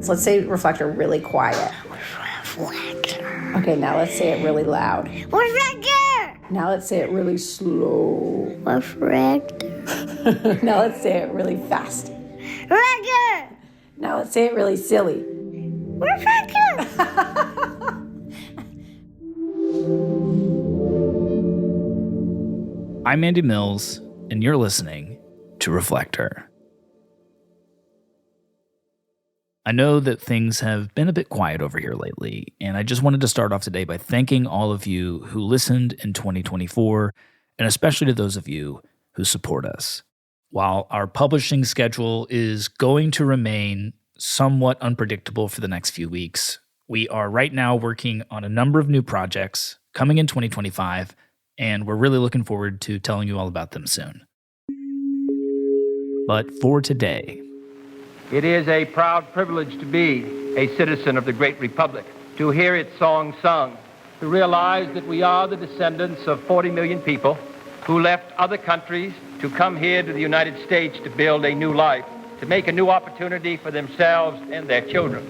So let's say reflector really quiet. Reflector. Okay, now let's say it really loud. Reflector. Now let's say it really slow. Reflector. Now let's say it really fast. Reflector. Now let's say it really silly. Reflector. I'm Andy Mills, and you're listening to Reflector. I know that things have been a bit quiet over here lately, and I just wanted to start off today by thanking all of you who listened in 2024, and especially to those of you who support us. While our publishing schedule is going to remain somewhat unpredictable for the next few weeks, we are right now working on a number of new projects coming in 2025, and we're really looking forward to telling you all about them soon. But for today, it is a proud privilege to be a citizen of the great republic, to hear its song sung, to realize that we are the descendants of 40 million people who left other countries to come here to the United States to build a new life, to make a new opportunity for themselves and their children.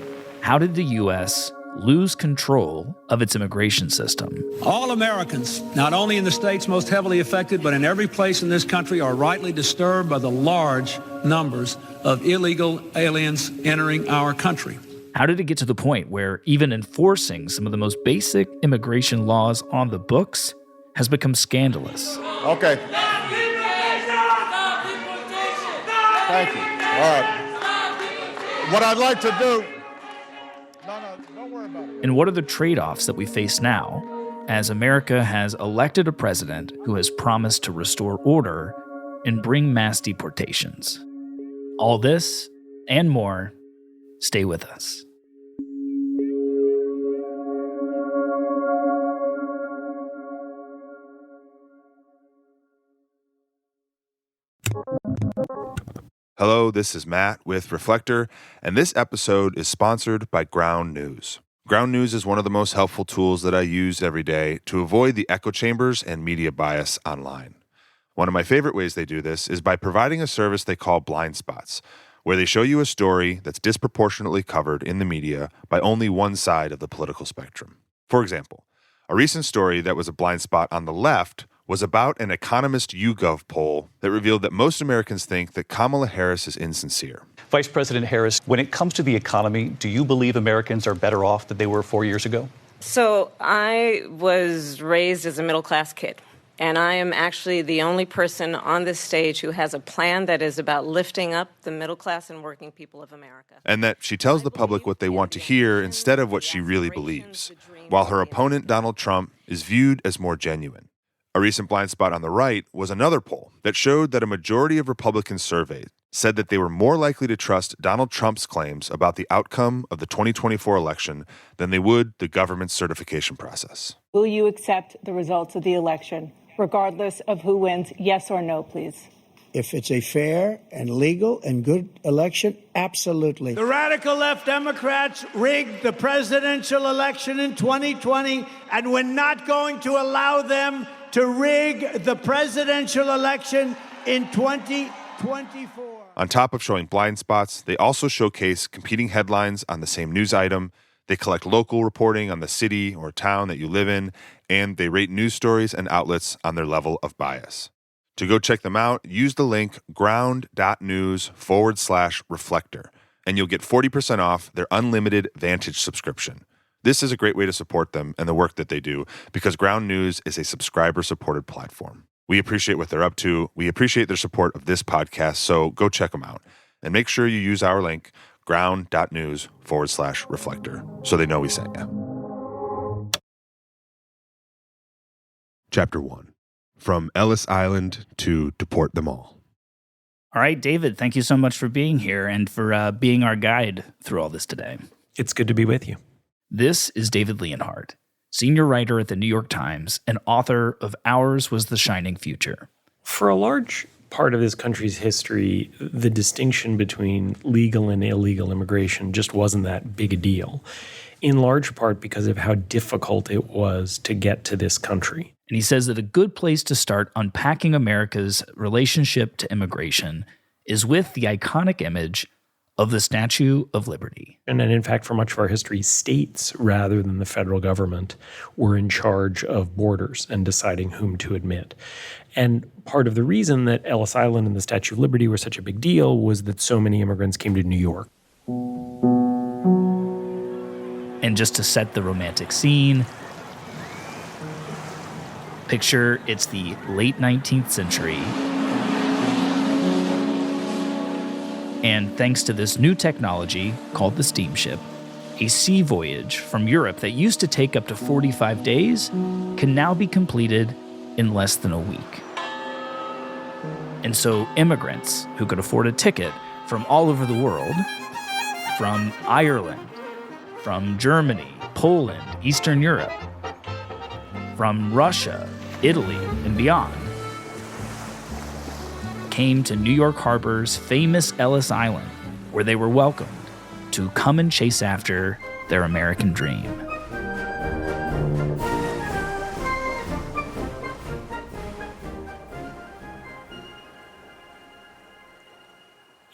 how did the U.S. lose control of its immigration system? All Americans, not only in the states most heavily affected, but in every place in this country, are rightly disturbed by the large numbers of illegal aliens entering our country. How did it get to the point where even enforcing some of the most basic immigration laws on the books has become scandalous? Okay. Thank you. All right. What I'd like to do... No, don't worry about it. And what are the trade-offs that we face now as America has elected a president who has promised to restore order and bring mass deportations? All this and more. Stay with us. Hello, this is Matt with Reflector, and this episode is sponsored by Ground News. Ground News is one of the most helpful tools that I use every day to avoid the echo chambers and media bias online. One of my favorite ways they do this is by providing a service they call blind spots, where they show you a story that's disproportionately covered in the media by only one side of the political spectrum. For example, a recent story that was a blind spot on the left was about an Economist YouGov poll that revealed that most Americans think that Kamala Harris is insincere. Vice President Harris, when it comes to the economy, do you believe Americans are better off than they were 4 years ago? So I was raised as a middle-class kid, and I am actually the only person on this stage who has a plan that is about lifting up the middle class and working people of America. And that she tells the public what they want to hear instead of what she really believes, while her opponent, Donald Trump, is viewed as more genuine. A recent blind spot on the right was another poll that showed that a majority of Republicans surveyed said that they were more likely to trust Donald Trump's claims about the outcome of the 2024 election than they would the government's certification process. Will you accept the results of the election, regardless of who wins? Yes or no, please. If it's a fair and legal and good election, absolutely. The radical left Democrats rigged the presidential election in 2020, and we're not going to allow them to rig the presidential election in 2024. On top of showing blind spots, they also showcase competing headlines on the same news item. They collect local reporting on the city or town that you live in, and they rate news stories and outlets on their level of bias. To go check them out, use the link ground.news/reflector, and you'll get 40% off their unlimited Vantage subscription. This is a great way to support them and the work that they do because Ground News is a subscriber-supported platform. We appreciate what they're up to. We appreciate their support of this podcast, so go check them out. And make sure you use our link, ground.news/reflector, so they know we sent you. Chapter 1. From Ellis Island to Deport Them All. All right, David, thank you so much for being here and for being our guide through all this today. It's good to be with you. This is David Leonhardt, senior writer at the New York Times and author of Ours Was the Shining Future. For a large part of this country's history, the distinction between legal and illegal immigration just wasn't that big a deal, in large part because of how difficult it was to get to this country. And he says that a good place to start unpacking America's relationship to immigration is with the iconic image of the Statue of Liberty. And in fact, for much of our history, states, rather than the federal government, were in charge of borders and deciding whom to admit. And part of the reason that Ellis Island and the Statue of Liberty were such a big deal was that so many immigrants came to New York. And just to set the romantic scene, picture it's the late 19th century. And thanks to this new technology called the steamship, a sea voyage from Europe that used to take up to 45 days can now be completed in less than a week. And so immigrants who could afford a ticket from all over the world, from Ireland, from Germany, Poland, Eastern Europe, from Russia, Italy, and beyond, came to New York Harbor's famous Ellis Island, where they were welcomed to come and chase after their American dream.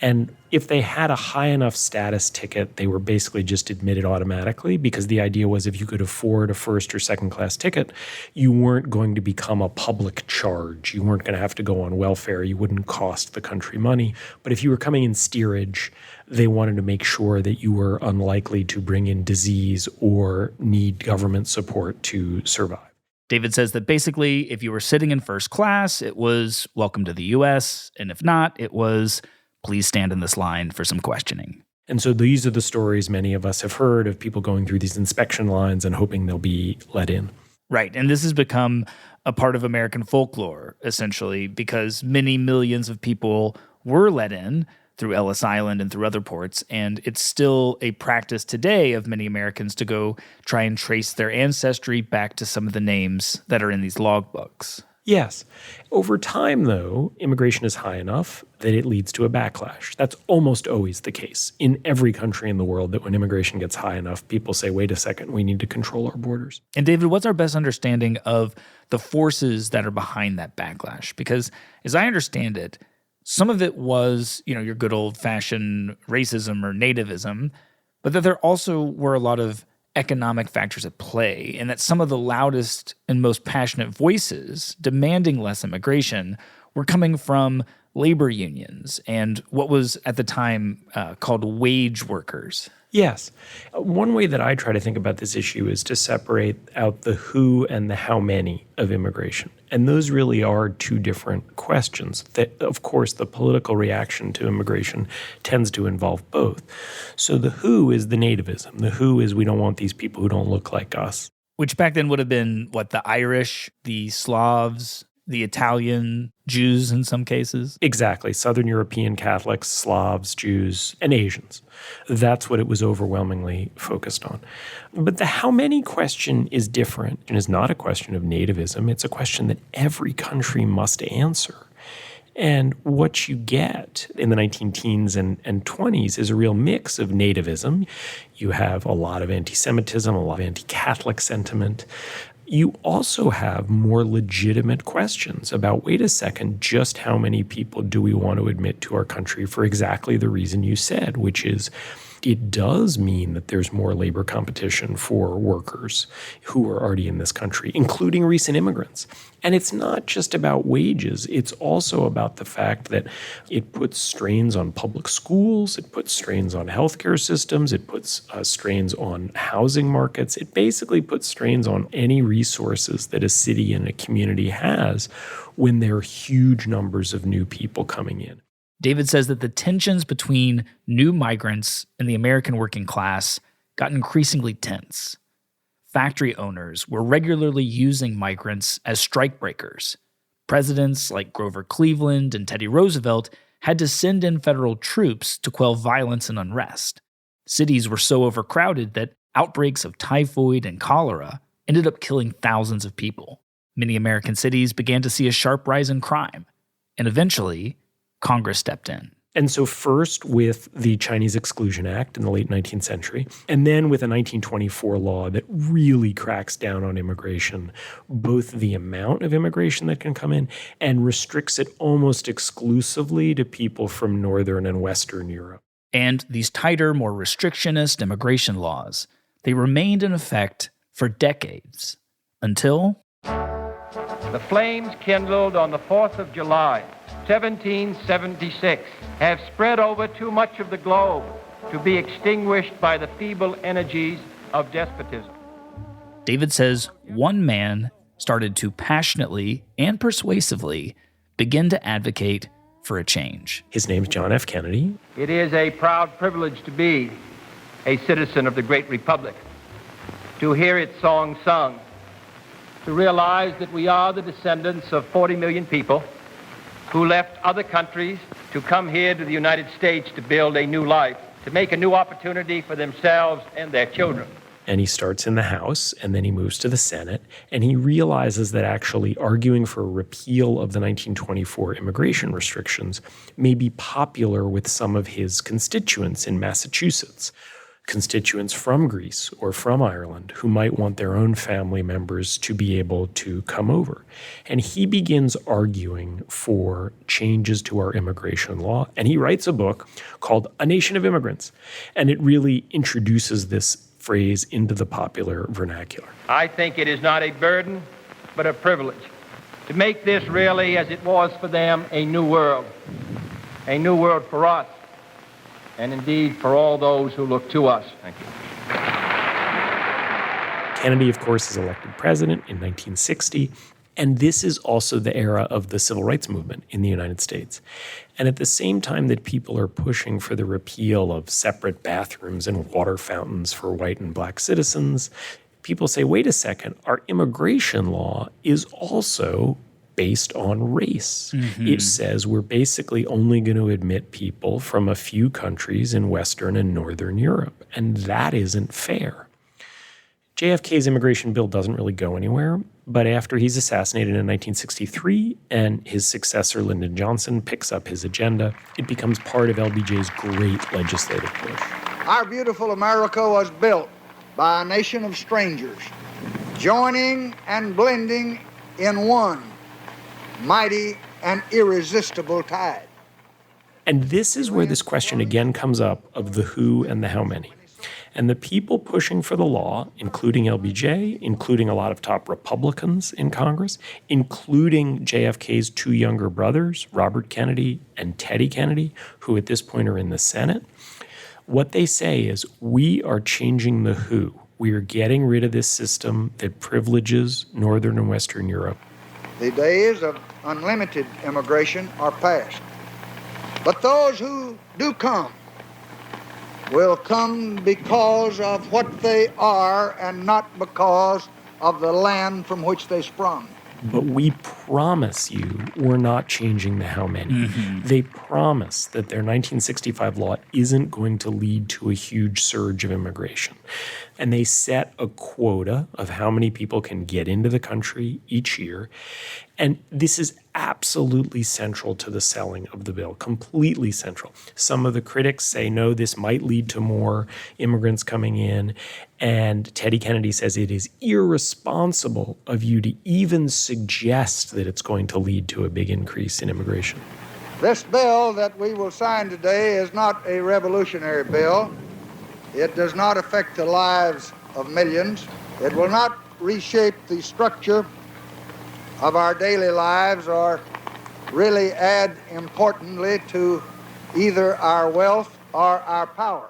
And if they had a high enough status ticket, they were basically just admitted automatically, because the idea was if you could afford a first or second class ticket, you weren't going to become a public charge. You weren't going to have to go on welfare. You wouldn't cost the country money. But if you were coming in steerage, they wanted to make sure that you were unlikely to bring in disease or need government support to survive. David says that basically, if you were sitting in first class, it was welcome to the U.S., and if not, it was please stand in this line for some questioning. And so these are the stories many of us have heard of people going through these inspection lines and hoping they'll be let in. Right. And this has become a part of American folklore, essentially, because many millions of people were let in through Ellis Island and through other ports. And it's still a practice today of many Americans to go try and trace their ancestry back to some of the names that are in these logbooks. Yes. Over time, though, immigration is high enough that it leads to a backlash. That's almost always the case in every country in the world, that when immigration gets high enough, people say, wait a second, we need to control our borders. And David, what's our best understanding of the forces that are behind that backlash? Because as I understand it, some of it was, your good old-fashioned racism or nativism, but that there also were a lot of economic factors at play, and that some of the loudest and most passionate voices demanding less immigration were coming from labor unions and what was at the time called wage workers. Yes. One way that I try to think about this issue is to separate out the who and the how many of immigration. And those really are two different questions. That, of course, the political reaction to immigration tends to involve both. So the who is the nativism. The who is we don't want these people who don't look like us. Which back then would have been, the Irish, the Slavs, the Italian, Jews in some cases? Exactly. Southern European Catholics, Slavs, Jews, and Asians. That's what it was overwhelmingly focused on. But the how many question is different and is not a question of nativism. It's a question that every country must answer. And what you get in the 19-teens and 20s is a real mix of nativism. You have a lot of anti-Semitism, a lot of anti-Catholic sentiment. You also have more legitimate questions about, wait a second, just how many people do we want to admit to our country for exactly the reason you said, which is it does mean that there's more labor competition for workers who are already in this country, including recent immigrants. And it's not just about wages. It's also about the fact that it puts strains on public schools. It puts strains on healthcare systems. It puts strains on housing markets. It basically puts strains on any resources that a city and a community has when there are huge numbers of new people coming in. David says that the tensions between new migrants and the American working class got increasingly tense. Factory owners were regularly using migrants as strikebreakers. Presidents like Grover Cleveland and Teddy Roosevelt had to send in federal troops to quell violence and unrest. Cities were so overcrowded that outbreaks of typhoid and cholera ended up killing thousands of people. Many American cities began to see a sharp rise in crime, and eventually, Congress stepped in. And so first with the Chinese Exclusion Act in the late 19th century, and then with a 1924 law that really cracks down on immigration, both the amount of immigration that can come in and restricts it almost exclusively to people from Northern and Western Europe. And these tighter, more restrictionist immigration laws, they remained in effect for decades until the flames kindled on the 4th of July, 1776, have spread over too much of the globe to be extinguished by the feeble energies of despotism. David says one man started to passionately and persuasively begin to advocate for a change. His name's John F. Kennedy. It is a proud privilege to be a citizen of the great republic, to hear its song sung, to realize that we are the descendants of 40 million people who left other countries to come here to the United States to build a new life, to make a new opportunity for themselves and their children. And he starts in the House, and then he moves to the Senate, and he realizes that actually arguing for a repeal of the 1924 immigration restrictions may be popular with some of his constituents in Massachusetts, constituents from Greece or from Ireland who might want their own family members to be able to come over. And he begins arguing for changes to our immigration law, and he writes a book called A Nation of Immigrants, and it really introduces this phrase into the popular vernacular. I think it is not a burden, but a privilege to make this really, as it was for them, a new world for us, and indeed for all those who look to us. Thank you. Kennedy, of course, is elected president in 1960. And this is also the era of the civil rights movement in the United States. And at the same time that people are pushing for the repeal of separate bathrooms and water fountains for white and black citizens, people say, wait a second, our immigration law is also based on race. Mm-hmm. It says we're basically only going to admit people from a few countries in Western and Northern Europe. And that isn't fair. JFK's immigration bill doesn't really go anywhere, but after he's assassinated in 1963 and his successor, Lyndon Johnson, picks up his agenda, it becomes part of LBJ's great legislative push. Our beautiful America was built by a nation of strangers, joining and blending in one mighty and irresistible tide. And this is where this question again comes up of the who and the how many. And the people pushing for the law, including LBJ, including a lot of top Republicans in Congress, including JFK's two younger brothers, Robert Kennedy and Teddy Kennedy, who at this point are in the Senate, what they say is, we are changing the who. We are getting rid of this system that privileges Northern and Western Europe. The days of unlimited immigration are past. But those who do come will come because of what they are and not because of the land from which they sprung. But we promise you we're not changing the how many. Mm-hmm. They promise that their 1965 law isn't going to lead to a huge surge of immigration. And they set a quota of how many people can get into the country each year. And this is absolutely central to the selling of the bill, completely central. Some of the critics say, no, this might lead to more immigrants coming in. And Teddy Kennedy says it is irresponsible of you to even suggest that it's going to lead to a big increase in immigration. This bill that we will sign today is not a revolutionary bill. It does not affect the lives of millions. It will not reshape the structure of our daily lives or really add importantly to either our wealth or our power.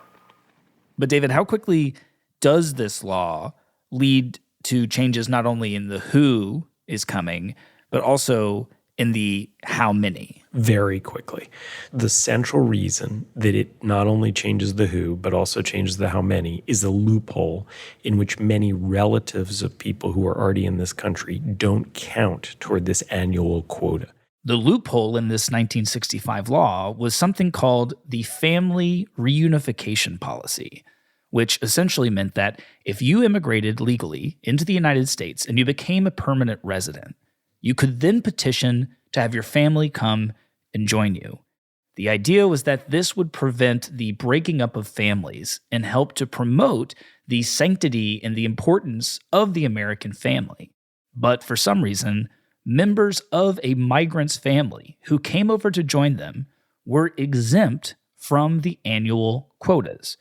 But David, how quickly does this law lead to changes not only in the who is coming, but also in the how many? Very quickly. The central reason that it not only changes the who, but also changes the how many is a loophole in which many relatives of people who are already in this country don't count toward this annual quota. The loophole in this 1965 law was something called the Family Reunification Policy, which essentially meant that if you immigrated legally into the United States and you became a permanent resident, you could then petition to have your family come and join you. The idea was that this would prevent the breaking up of families and help to promote the sanctity and the importance of the American family. But for some reason, members of a migrant's family who came over to join them were exempt from the annual quotas,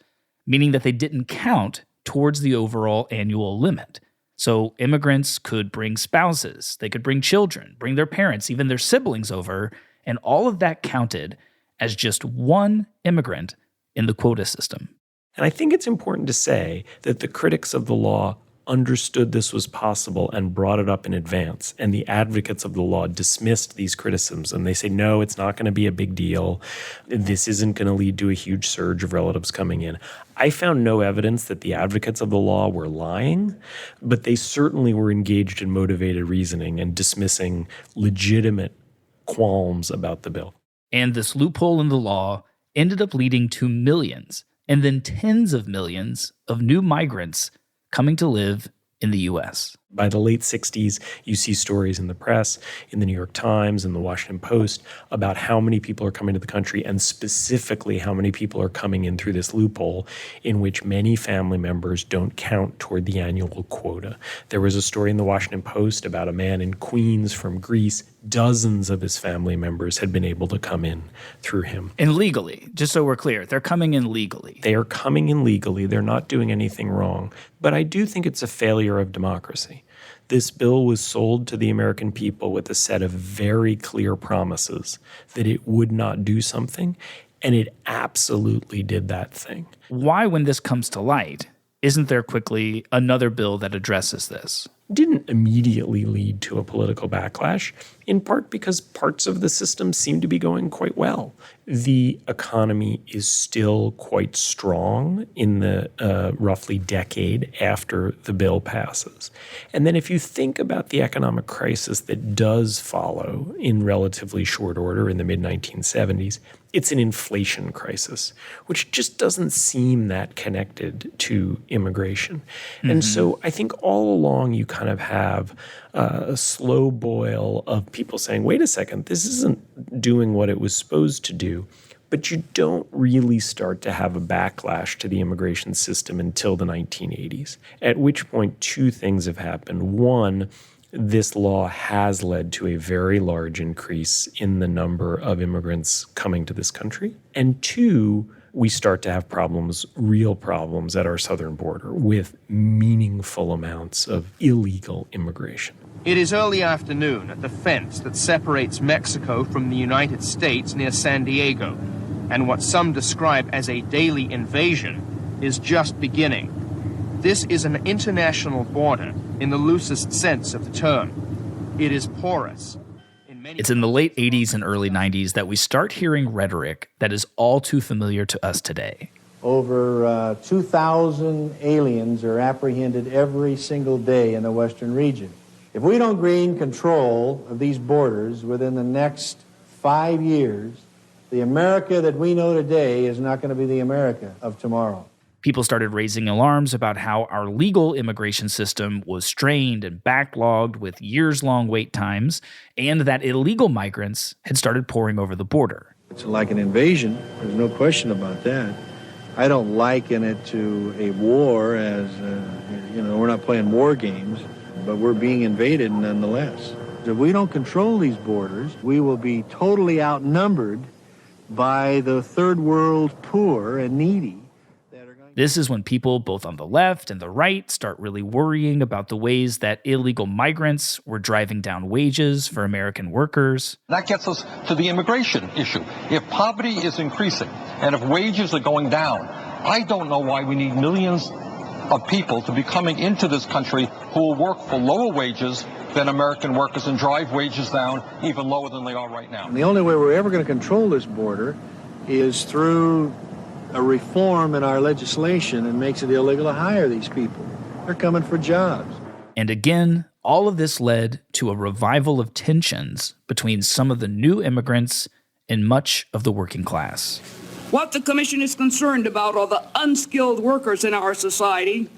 meaning that they didn't count towards the overall annual limit. So immigrants could bring spouses, they could bring children, bring their parents, even their siblings over, and all of that counted as just one immigrant in the quota system. And I think it's important to say that the critics of the law understood this was possible and brought it up in advance. And the advocates of the law dismissed these criticisms. And they say, no, it's not going to be a big deal. This isn't going to lead to a huge surge of relatives coming in. I found no evidence that the advocates of the law were lying, but they certainly were engaged in motivated reasoning and dismissing legitimate qualms about the bill. And this loophole in the law ended up leading to millions and then tens of millions of new migrants coming to live in the U.S. By the late 60s, you see stories in the press, in the New York Times, in the Washington Post, about how many people are coming to the country and specifically how many people are coming in through this loophole in which many family members don't count toward the annual quota. There was a story in the Washington Post about a man in Queens from Greece. Dozens of his family members had been able to come in through him. And legally, just so we're clear, they're coming in legally. They are coming in legally. They're not doing anything wrong. But I do think it's a failure of democracy. This bill was sold to the American people with a set of very clear promises that it would not do something, and it absolutely did that thing. Why, when this comes to light, isn't there quickly another bill that addresses this? Didn't immediately lead to a political backlash, in part because parts of the system seem to be going quite well. The economy is still quite strong in the roughly decade after the bill passes. And then if you think about the economic crisis that does follow in relatively short order in the mid-1970s, it's an inflation crisis, which just doesn't seem that connected to immigration. Mm-hmm. And so I think all along you kind of have a slow boil of people saying, wait a second, this isn't doing what it was supposed to do. But you don't really start to have a backlash to the immigration system until the 1980s, at which point two things have happened. One, this law has led to a very large increase in the number of immigrants coming to this country. And two, we start to have problems, real problems at our southern border with meaningful amounts of illegal immigration. It is early afternoon at the fence that separates Mexico from the United States near San Diego, and what some describe as a daily invasion is just beginning. This is an international border in the loosest sense of the term. It is porous. It's in the late 80s and early 90s that we start hearing rhetoric that is all too familiar to us today. Over 2,000 aliens are apprehended every single day in the Western region. If we don't gain control of these borders within the next 5 years, the America that we know today is not going to be the America of tomorrow. People started raising alarms about how our legal immigration system was strained and backlogged with years-long wait times, and that illegal migrants had started pouring over the border. It's like an invasion. There's no question about that. I don't liken it to a war as, we're not playing war games, but we're being invaded nonetheless. If we don't control these borders, we will be totally outnumbered by the third world poor and needy. This is when people both on the left and the right start really worrying about the ways that illegal migrants were driving down wages for American workers. That gets us to the immigration issue. If poverty is increasing and if wages are going down, I don't know why we need millions of people to be coming into this country who will work for lower wages than American workers and drive wages down even lower than they are right now. And the only way we're ever going to control this border is through a reform in our legislation and makes it illegal to hire these people. They're coming for jobs. And again, all of this led to a revival of tensions between some of the new immigrants and much of the working class. What the Commission is concerned about are the unskilled workers in our society,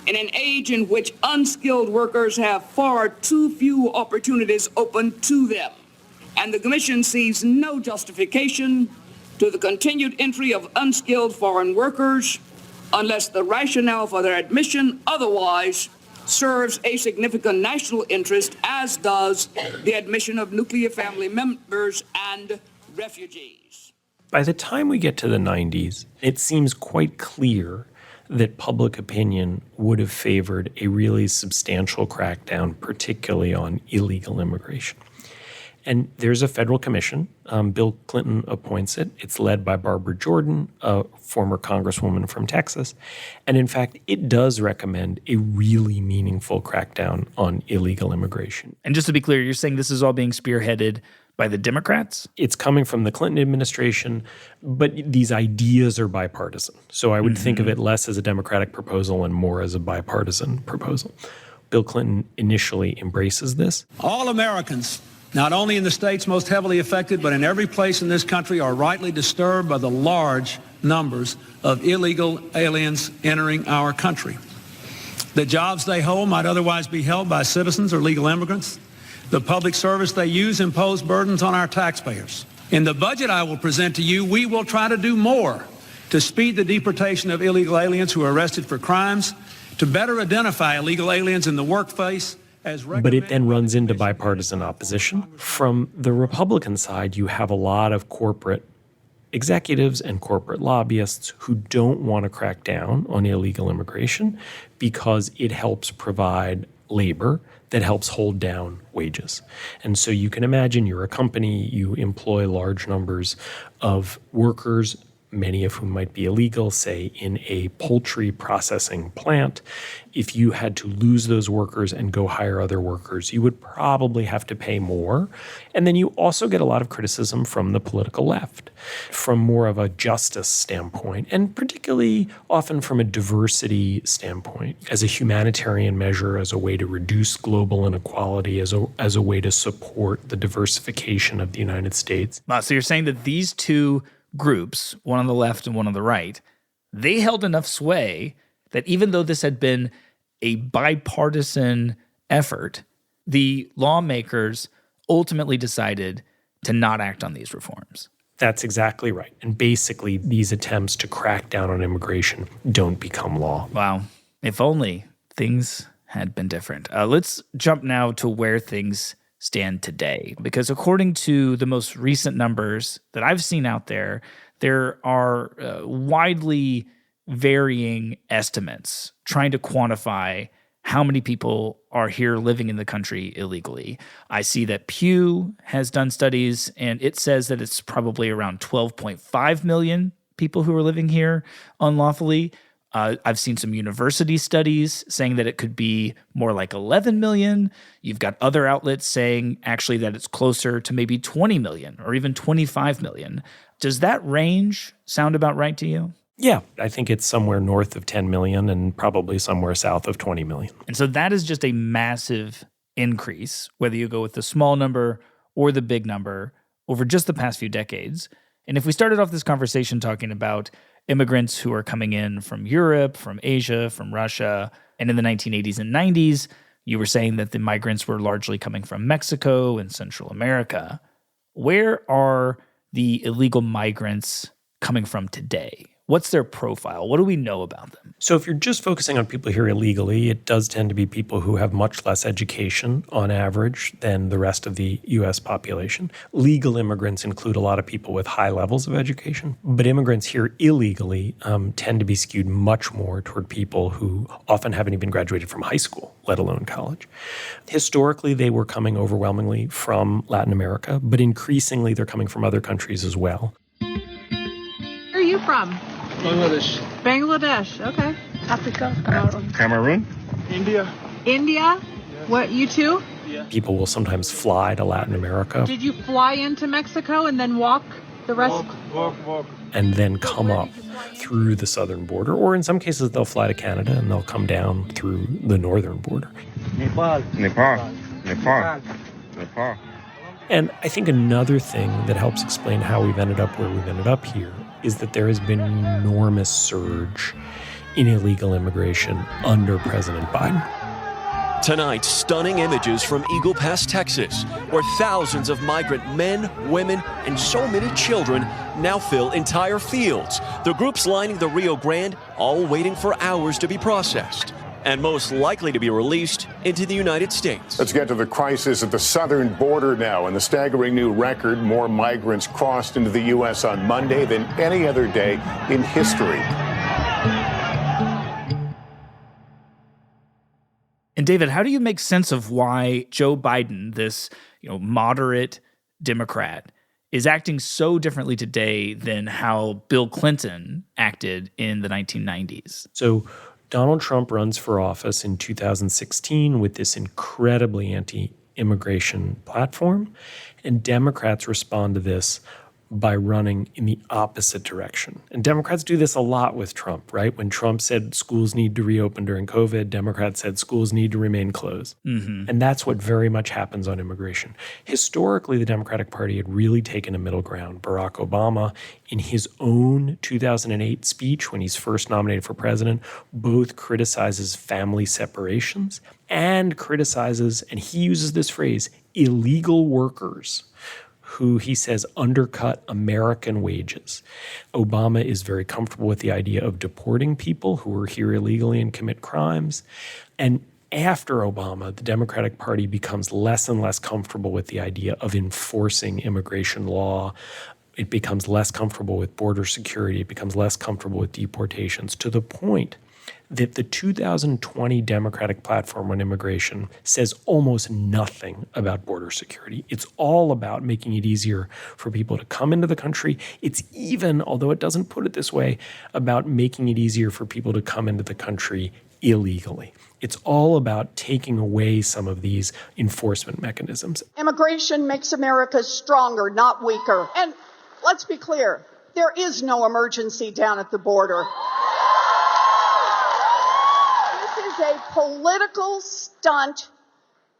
in an age in which unskilled workers have far too few opportunities open to them. And the Commission sees no justification to the continued entry of unskilled foreign workers unless the rationale for their admission otherwise serves a significant national interest, as does the admission of nuclear family members and refugees. By the time we get to the 90s, it seems quite clear that public opinion would have favored a really substantial crackdown, particularly on illegal immigration. And there's a federal commission. Bill Clinton appoints it. It's led by Barbara Jordan, a former congresswoman from Texas. And in fact, it does recommend a really meaningful crackdown on illegal immigration. And just to be clear, you're saying this is all being spearheaded by the Democrats? It's coming from the Clinton administration, but these ideas are bipartisan. So I would think of it less as a Democratic proposal and more as a bipartisan proposal. Bill Clinton initially embraces this. All Americans, not only in the states most heavily affected, but in every place in this country, are rightly disturbed by the large numbers of illegal aliens entering our country. The jobs they hold might otherwise be held by citizens or legal immigrants. The public service they use impose burdens on our taxpayers. In the budget I will present to you, we will try to do more to speed the deportation of illegal aliens who are arrested for crimes, to better identify illegal aliens in the workplace. But it then runs into bipartisan opposition. From the Republican side, you have a lot of corporate executives and corporate lobbyists who don't want to crack down on illegal immigration because it helps provide labor that helps hold down wages. And so you can imagine you're a company, you employ large numbers of workers, many of whom might be illegal, say in a poultry processing plant. If you had to lose those workers and go hire other workers, you would probably have to pay more. And then you also get a lot of criticism from the political left, from more of a justice standpoint, and particularly often from a diversity standpoint, as a humanitarian measure, as a way to reduce global inequality, as a way to support the diversification of the United States. Wow, so you're saying that these two groups, one on the left and one on the right, they held enough sway that even though this had been a bipartisan effort, the lawmakers ultimately decided to not act on these reforms. That's exactly right. And basically, these attempts to crack down on immigration don't become law. Wow. If only things had been different. Let's jump now to where things stand today, because according to the most recent numbers that I've seen out there, there are widely varying estimates trying to quantify how many people are here living in the country illegally. I see that Pew has done studies, and it says that it's probably around 12.5 million people who are living here unlawfully. I've seen some university studies saying that it could be more like 11 million. You've got other outlets saying actually that it's closer to maybe 20 million or even 25 million. Does that range sound about right to you? Yeah, I think it's somewhere north of 10 million and probably somewhere south of 20 million. And so that is just a massive increase, whether you go with the small number or the big number, over just the past few decades. And if we started off this conversation talking about immigrants who are coming in from Europe, from Asia, from Russia, and in the 1980s and 90s, you were saying that the migrants were largely coming from Mexico and Central America. Where are the illegal migrants coming from today? What's their profile? What do we know about them? So if you're just focusing on people here illegally, it does tend to be people who have much less education on average than the rest of the U.S. population. Legal immigrants include a lot of people with high levels of education, but immigrants here illegally tend to be skewed much more toward people who often haven't even graduated from high school, let alone college. Historically, they were coming overwhelmingly from Latin America, but increasingly they're coming from other countries as well. Where are you from? Bangladesh. Bangladesh, okay. Africa, Cameroon. India. India? What, you too? Yeah. People will sometimes fly to Latin America. Did you fly into Mexico and then walk the rest? Walk. And then come up through the southern border. Or in some cases, they'll fly to Canada and they'll come down through the northern border. Nepal. And I think another thing that helps explain how we've ended up where we've ended up here is that there has been an enormous surge in illegal immigration under President Biden. Tonight, stunning images from Eagle Pass, Texas, where thousands of migrant men, women, and so many children now fill entire fields. The groups lining the Rio Grande all waiting for hours to be processed. and most likely to be released into the United States. Let's get to the crisis at the southern border now. And the staggering new record, more migrants crossed into the U.S. on Monday than any other day in history. And David, how do you make sense of why Joe Biden, this moderate Democrat, is acting so differently today than how Bill Clinton acted in the 1990s? So Donald Trump runs for office in 2016 with this incredibly anti-immigration platform, and Democrats respond to this by running in the opposite direction. And Democrats do this a lot with Trump, right? When Trump said schools need to reopen during COVID, Democrats said schools need to remain closed. Mm-hmm. And that's what very much happens on immigration. Historically, the Democratic Party had really taken a middle ground. Barack Obama, in his own 2008 speech, when he's first nominated for president, both criticizes family separations and criticizes, and he uses this phrase, illegal workers, who he says undercut American wages. Obama is very comfortable with the idea of deporting people who are here illegally and commit crimes. And after Obama, the Democratic Party becomes less and less comfortable with the idea of enforcing immigration law. It becomes less comfortable with border security. It becomes less comfortable with deportations, to the point that the 2020 Democratic platform on immigration says almost nothing about border security. It's all about making it easier for people to come into the country. It's even, although it doesn't put it this way, about making it easier for people to come into the country illegally. It's all about taking away some of these enforcement mechanisms. Immigration makes America stronger, not weaker. And let's be clear, there is no emergency down at the border. A political stunt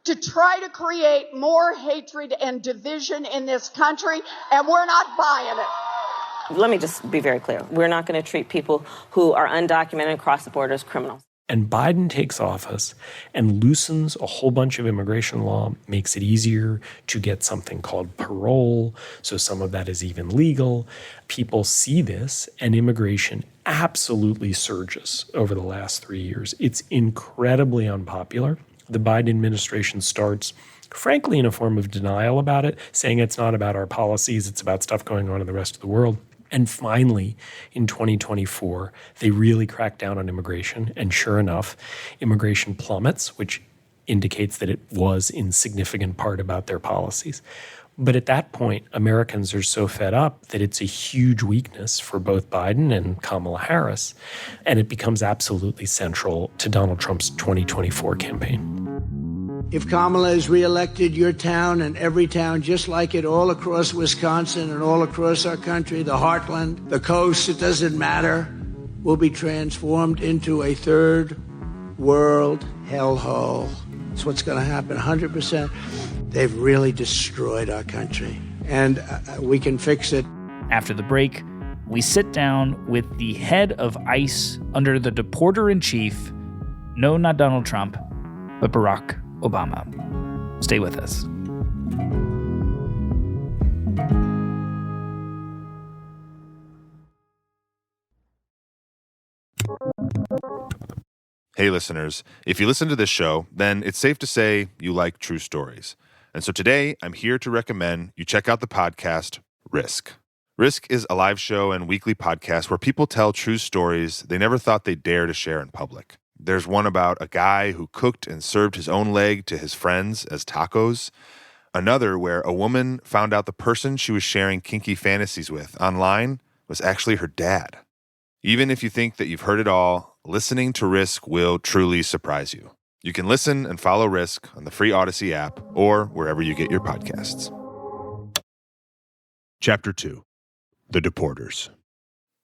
to try to create more hatred and division in this country, and we're not buying it. Let me just be very clear. We're not going to treat people who are undocumented and cross the border as criminals. And Biden takes office and loosens a whole bunch of immigration law, makes it easier to get something called parole, so some of that is even legal. People see this, and immigration absolutely surges over the last 3 years. It's incredibly unpopular. The Biden administration starts, frankly, in a form of denial about it, saying it's not about our policies, it's about stuff going on in the rest of the world. And finally, in 2024, they really crack down on immigration. And sure enough, immigration plummets, which indicates that it was in significant part about their policies. But at that point, Americans are so fed up that it's a huge weakness for both Biden and Kamala Harris. And it becomes absolutely central to Donald Trump's 2024 campaign. If Kamala is reelected, your town and every town just like it all across Wisconsin and all across our country, the heartland, the coast, it doesn't matter, will be transformed into a third world hellhole. That's what's going to happen, 100%. They've really destroyed our country, and we can fix it. After the break, we sit down with the head of ICE under the deporter-in-chief, no, not Donald Trump, but Barack Obama. Stay with us. Hey listeners, if you listen to this show, then it's safe to say you like true stories. And so today, I'm here to recommend you check out the podcast Risk. Risk is a live show and weekly podcast where people tell true stories they never thought they'd dare to share in public. There's one about a guy who cooked and served his own leg to his friends as tacos. Another where a woman found out the person she was sharing kinky fantasies with online was actually her dad. Even if you think that you've heard it all, listening to Risk will truly surprise you. You can listen and follow Risk on the free Odyssey app or wherever you get your podcasts. Chapter 2, The Deporters.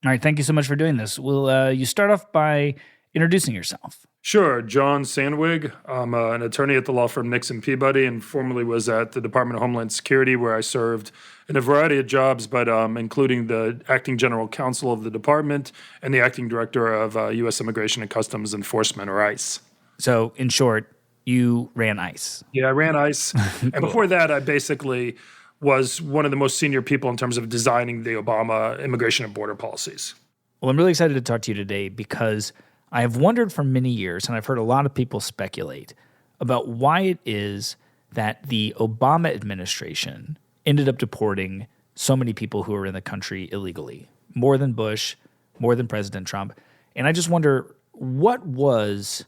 All right, thank you so much for doing this. Will you start off by introducing yourself? Sure. John Sandwig. I'm an attorney at the law firm Nixon Peabody and formerly was at the Department of Homeland Security, where I served in a variety of jobs, but including the acting general counsel of the department and the acting director of U.S. Immigration and Customs Enforcement, or ICE. So, in short, you ran ICE. Yeah, I ran ICE. And before that, I basically was one of the most senior people in terms of designing the Obama immigration and border policies. Well, I'm really excited to talk to you today because I have wondered for many years, and I've heard a lot of people speculate about why it is that the Obama administration ended up deporting so many people who were in the country illegally, more than Bush, more than President Trump. And I just wonder, what was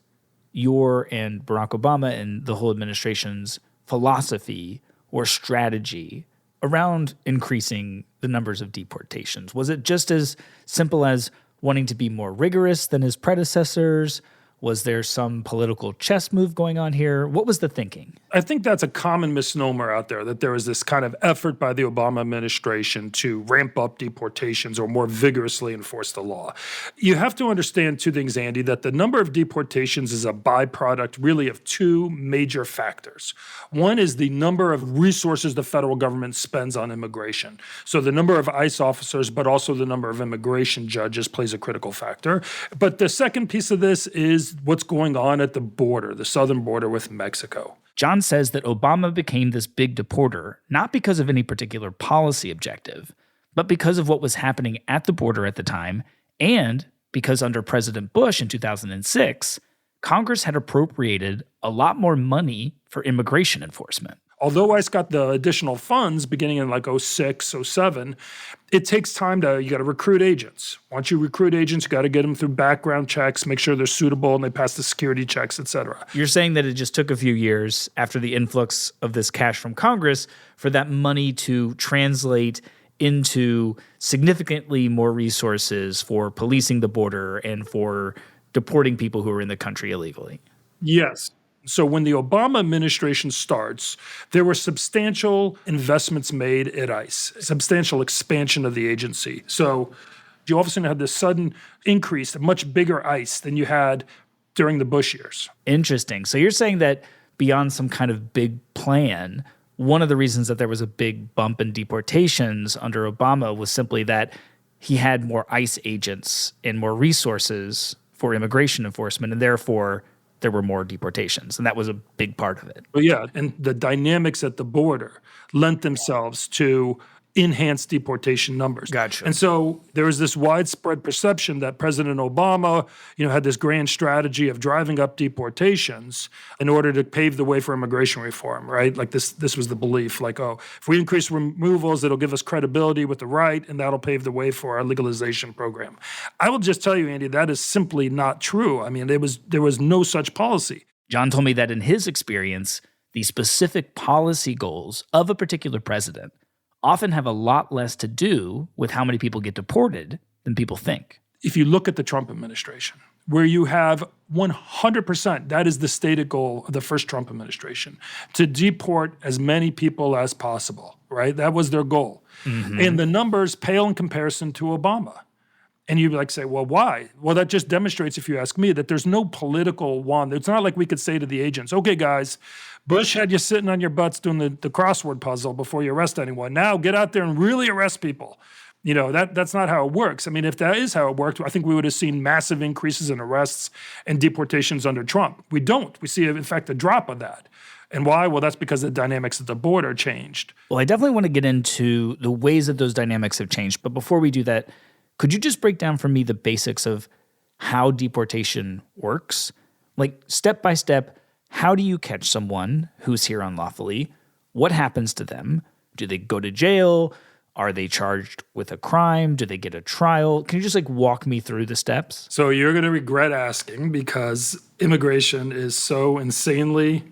your and Barack Obama and the whole administration's philosophy or strategy around increasing the numbers of deportations? Was it just as simple as wanting to be more rigorous than his predecessors? Was there some political chess move going on here? What was the thinking? I think that's a common misnomer out there, that there was this kind of effort by the Obama administration to ramp up deportations or more vigorously enforce the law. You have to understand two things, Andy, that the number of deportations is a byproduct really of two major factors. One is the number of resources the federal government spends on immigration. So the number of ICE officers, but also the number of immigration judges plays a critical factor. But the second piece of this is what's going on at the border, the southern border with Mexico. John says that Obama became this big deporter not because of any particular policy objective, but because of what was happening at the border at the time, and because under President Bush in 2006, Congress had appropriated a lot more money for immigration enforcement. Although ICE got the additional funds beginning in like 06, 07, it takes time you got to recruit agents. Once you recruit agents, you got to get them through background checks, make sure they're suitable and they pass the security checks, et cetera. You're saying that it just took a few years after the influx of this cash from Congress for that money to translate into significantly more resources for policing the border and for deporting people who are in the country illegally. Yes. So when the Obama administration starts, there were substantial investments made at ICE, substantial expansion of the agency. So you all of a sudden had this sudden increase, a much bigger ICE than you had during the Bush years. Interesting. So you're saying that beyond some kind of big plan, one of the reasons that there was a big bump in deportations under Obama was simply that he had more ICE agents and more resources for immigration enforcement, and therefore there were more deportations, and that was a big part of it. But yeah, and the dynamics at the border lent themselves to enhanced deportation numbers. Gotcha. And so there was this widespread perception that President Obama, had this grand strategy of driving up deportations in order to pave the way for immigration reform, right? Like this was the belief, like, if we increase removals, it'll give us credibility with the right, and that'll pave the way for our legalization program. I will just tell you, Andy, that is simply not true. I mean, there was no such policy. John told me that in his experience, the specific policy goals of a particular president often have a lot less to do with how many people get deported than people think. If you look at the Trump administration, where you have 100%, that is the stated goal of the first Trump administration, to deport as many people as possible, right? That was their goal. Mm-hmm. And the numbers pale in comparison to Obama. And you say, well, why? Well, that just demonstrates, if you ask me, that there's no political one. It's not like we could say to the agents, okay, guys, Bush had you sitting on your butts doing the crossword puzzle before you arrest anyone. Now get out there and really arrest people. That's not how it works. I mean, if that is how it worked, I think we would have seen massive increases in arrests and deportations under Trump. We don't. We see, in fact, a drop of that. And why? Well, that's because the dynamics at the border changed. Well, I definitely want to get into the ways that those dynamics have changed. But before we do that, could you just break down for me the basics of how deportation works? Like, step by step, how do you catch someone who's here unlawfully? What happens to them? Do they go to jail? Are they charged with a crime? Do they get a trial? Can you just walk me through the steps? So you're going to regret asking, because immigration is so insanely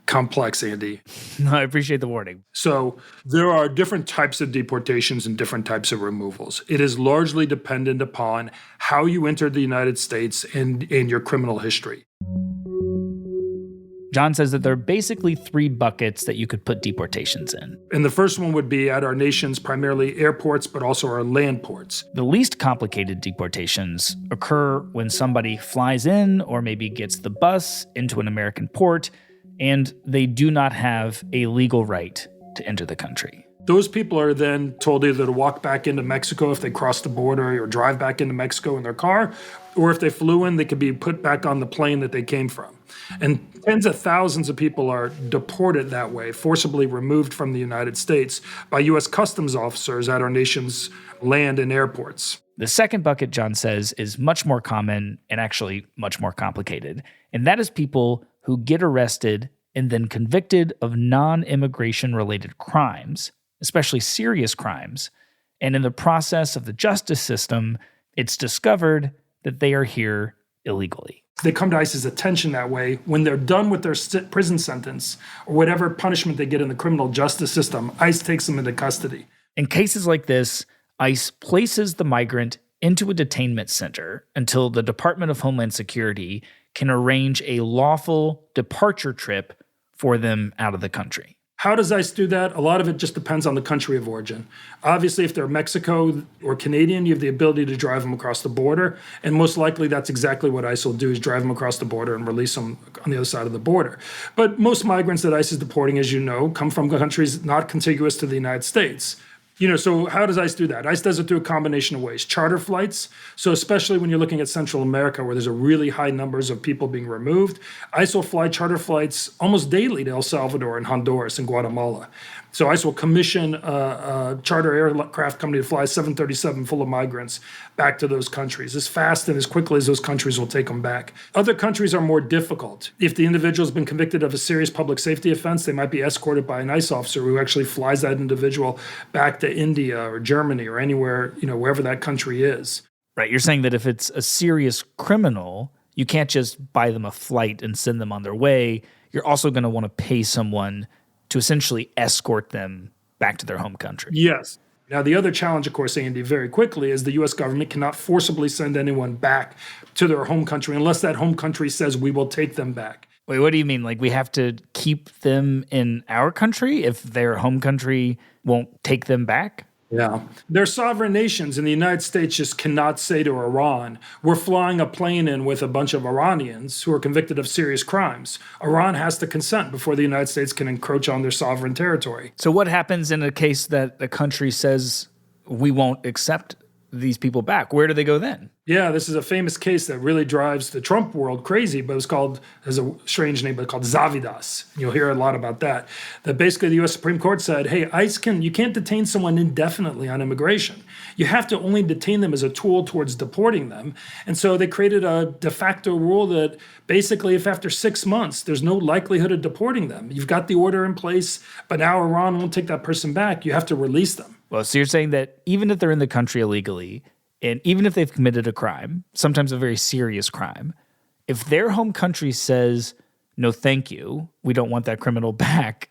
complex, Andy. No, I appreciate the warning. So there are different types of deportations and different types of removals. It is largely dependent upon how you entered the United States and your criminal history. John says that there are basically three buckets that you could put deportations in. And the first one would be at our nation's primarily airports, but also our land ports. The least complicated deportations occur when somebody flies in or maybe gets the bus into an American port, and they do not have a legal right to enter the country. Those people are then told either to walk back into Mexico if they cross the border, or drive back into Mexico in their car, or if they flew in, they could be put back on the plane that they came from. And tens of thousands of people are deported that way, forcibly removed from the United States by U.S. Customs officers at our nation's land and airports. The second bucket, John says, is much more common and actually much more complicated, and that is people who get arrested and then convicted of non-immigration related crimes, especially serious crimes, and in the process of the justice system, it's discovered that they are here illegally. They come to ICE's attention that way. When they're done with their prison sentence or whatever punishment they get in the criminal justice system, ICE takes them into custody. In cases like this, ICE places the migrant into a detainment center until the Department of Homeland Security can arrange a lawful departure trip for them out of the country. How does ICE do that? A lot of it just depends on the country of origin. Obviously, if they're Mexico or Canadian, you have the ability to drive them across the border. And most likely that's exactly what ICE will do, is drive them across the border and release them on the other side of the border. But most migrants that ICE is deporting, as you know, come from countries not contiguous to the United States. So how does ICE do that? ICE does it through a combination of ways. Charter flights. So especially when you're looking at Central America, where there's a really high numbers of people being removed, ICE will fly charter flights almost daily to El Salvador and Honduras and Guatemala. So ICE will commission a charter aircraft company to fly 737 full of migrants back to those countries as fast and as quickly as those countries will take them back. Other countries are more difficult. If the individual has been convicted of a serious public safety offense, they might be escorted by an ICE officer who actually flies that individual back to India or Germany or anywhere, wherever that country is. Right. You're saying that if it's a serious criminal, you can't just buy them a flight and send them on their way. You're also going to want to pay someone to essentially escort them back to their home country. Yes. Now, the other challenge, of course, Andy, very quickly, is the U.S. government cannot forcibly send anyone back to their home country unless that home country says we will take them back. Wait, what do you mean? Like we have to keep them in our country if their home country won't take them back? Yeah. They're sovereign nations, and the United States just cannot say to Iran, we're flying a plane in with a bunch of Iranians who are convicted of serious crimes. Iran has to consent before the United States can encroach on their sovereign territory. So what happens in a case that a country says we won't accept these people back? Where do they go then? Yeah, this is a famous case that really drives the Trump world crazy, but has a strange name, but called Zavidas. You'll hear a lot about that. That basically the U.S. Supreme Court said, hey, you can't detain someone indefinitely on immigration. You have to only detain them as a tool towards deporting them. And so they created a de facto rule that basically if after 6 months there's no likelihood of deporting them, you've got the order in place, but now Iran won't take that person back, you have to release them. Well, so you're saying that even if they're in the country illegally, and even if they've committed a crime, sometimes a very serious crime, if their home country says, no, thank you, we don't want that criminal back,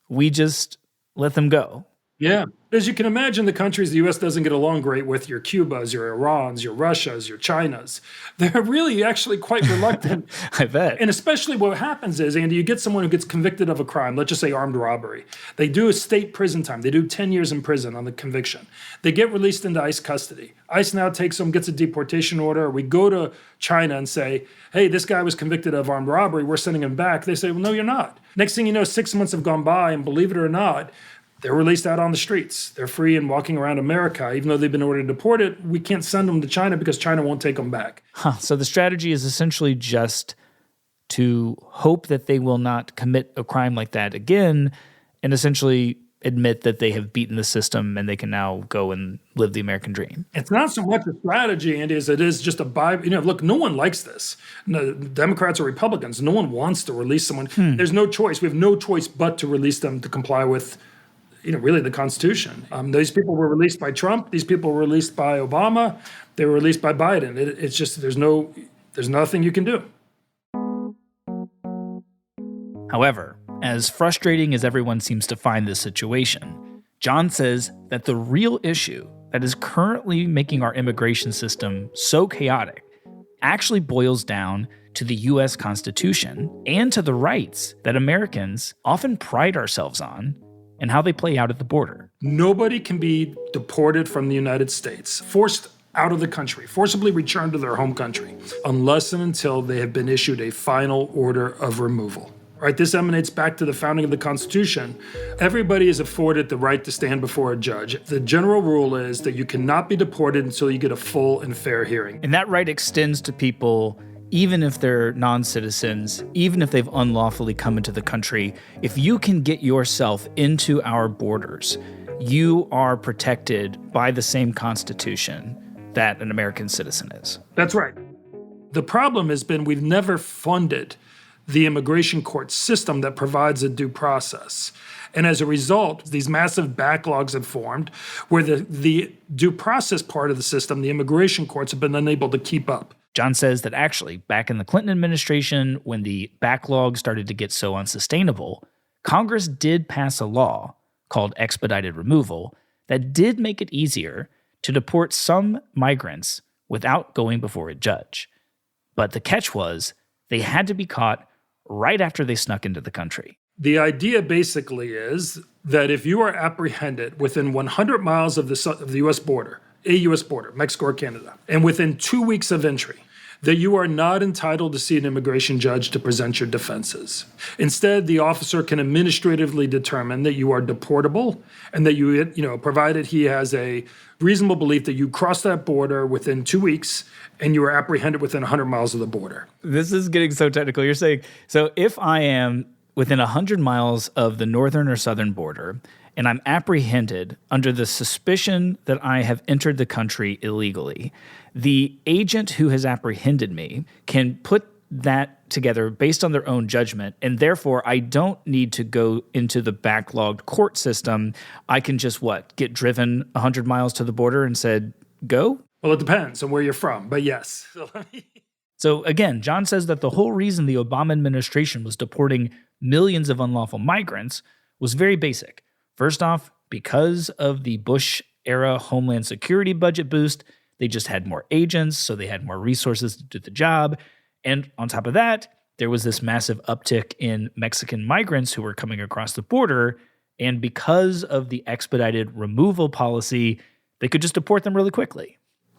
we just let them go. Yeah. As you can imagine, the countries the U.S. doesn't get along great with, your Cubas, your Irans, your Russias, your Chinas, they're really actually quite reluctant. I bet. And especially what happens is, Andy, you get someone who gets convicted of a crime, let's just say armed robbery. They do a state prison time. They do 10 years in prison on the conviction. They get released into ICE custody. ICE now takes them, gets a deportation order. We go to China and say, hey, this guy was convicted of armed robbery. We're sending him back. They say, well, no, you're not. Next thing you know, 6 months have gone by, and believe it or not, they're released out on the streets. They're free and walking around America. Even though they've been ordered deported, we can't send them to China because China won't take them back. So the strategy is essentially just to hope that they will not commit a crime like that again and essentially admit that they have beaten the system and they can now go and live the American dream. It's not so much a strategy, Andy, as it is just look, no one likes this. No, Democrats or Republicans, no one wants to release someone. There's no choice. We have no choice but to release them to comply with really the Constitution. These people were released by Trump. These people were released by Obama. They were released by Biden. It's just there's nothing you can do. However, as frustrating as everyone seems to find this situation, John says that the real issue that is currently making our immigration system so chaotic actually boils down to the U.S. Constitution and to the rights that Americans often pride ourselves on and how they play out at the border. Nobody can be deported from the United States, forced out of the country, forcibly returned to their home country, unless and until they have been issued a final order of removal. Right, this emanates back to the founding of the Constitution. Everybody is afforded the right to stand before a judge. The general rule is that you cannot be deported until you get a full and fair hearing. And that right extends to people even if they're non-citizens, even if they've unlawfully come into the country. If you can get yourself into our borders, you are protected by the same Constitution that an American citizen is. That's right. The problem has been we've never funded the immigration court system that provides a due process. And as a result, these massive backlogs have formed where the due process part of the system, the immigration courts, have been unable to keep up. John says that actually, back in the Clinton administration, when the backlog started to get so unsustainable, Congress did pass a law called expedited removal that did make it easier to deport some migrants without going before a judge. But the catch was they had to be caught right after they snuck into the country. The idea basically is that if you are apprehended within 100 miles of the U.S. border, a U.S. border, Mexico or Canada, and within 2 weeks of entry, that you are not entitled to see an immigration judge to present your defenses. Instead, the officer can administratively determine that you are deportable and that you provided he has a reasonable belief that you crossed that border within 2 weeks and you were apprehended within 100 miles of the border. This is getting so technical. You're saying, so if I am within 100 miles of the northern or southern border and I'm apprehended under the suspicion that I have entered the country illegally, the agent who has apprehended me can put that together based on their own judgment, and therefore I don't need to go into the backlogged court system. I can just, get driven 100 miles to the border and said, go? Well, it depends on where you're from, but yes. So again, John says that the whole reason the Obama administration was deporting millions of unlawful migrants was very basic. First off, because of the Bush-era Homeland Security budget boost, they just had more agents, so they had more resources to do the job. And on top of that, there was this massive uptick in Mexican migrants who were coming across the border. And because of the expedited removal policy, they could just deport them really quickly.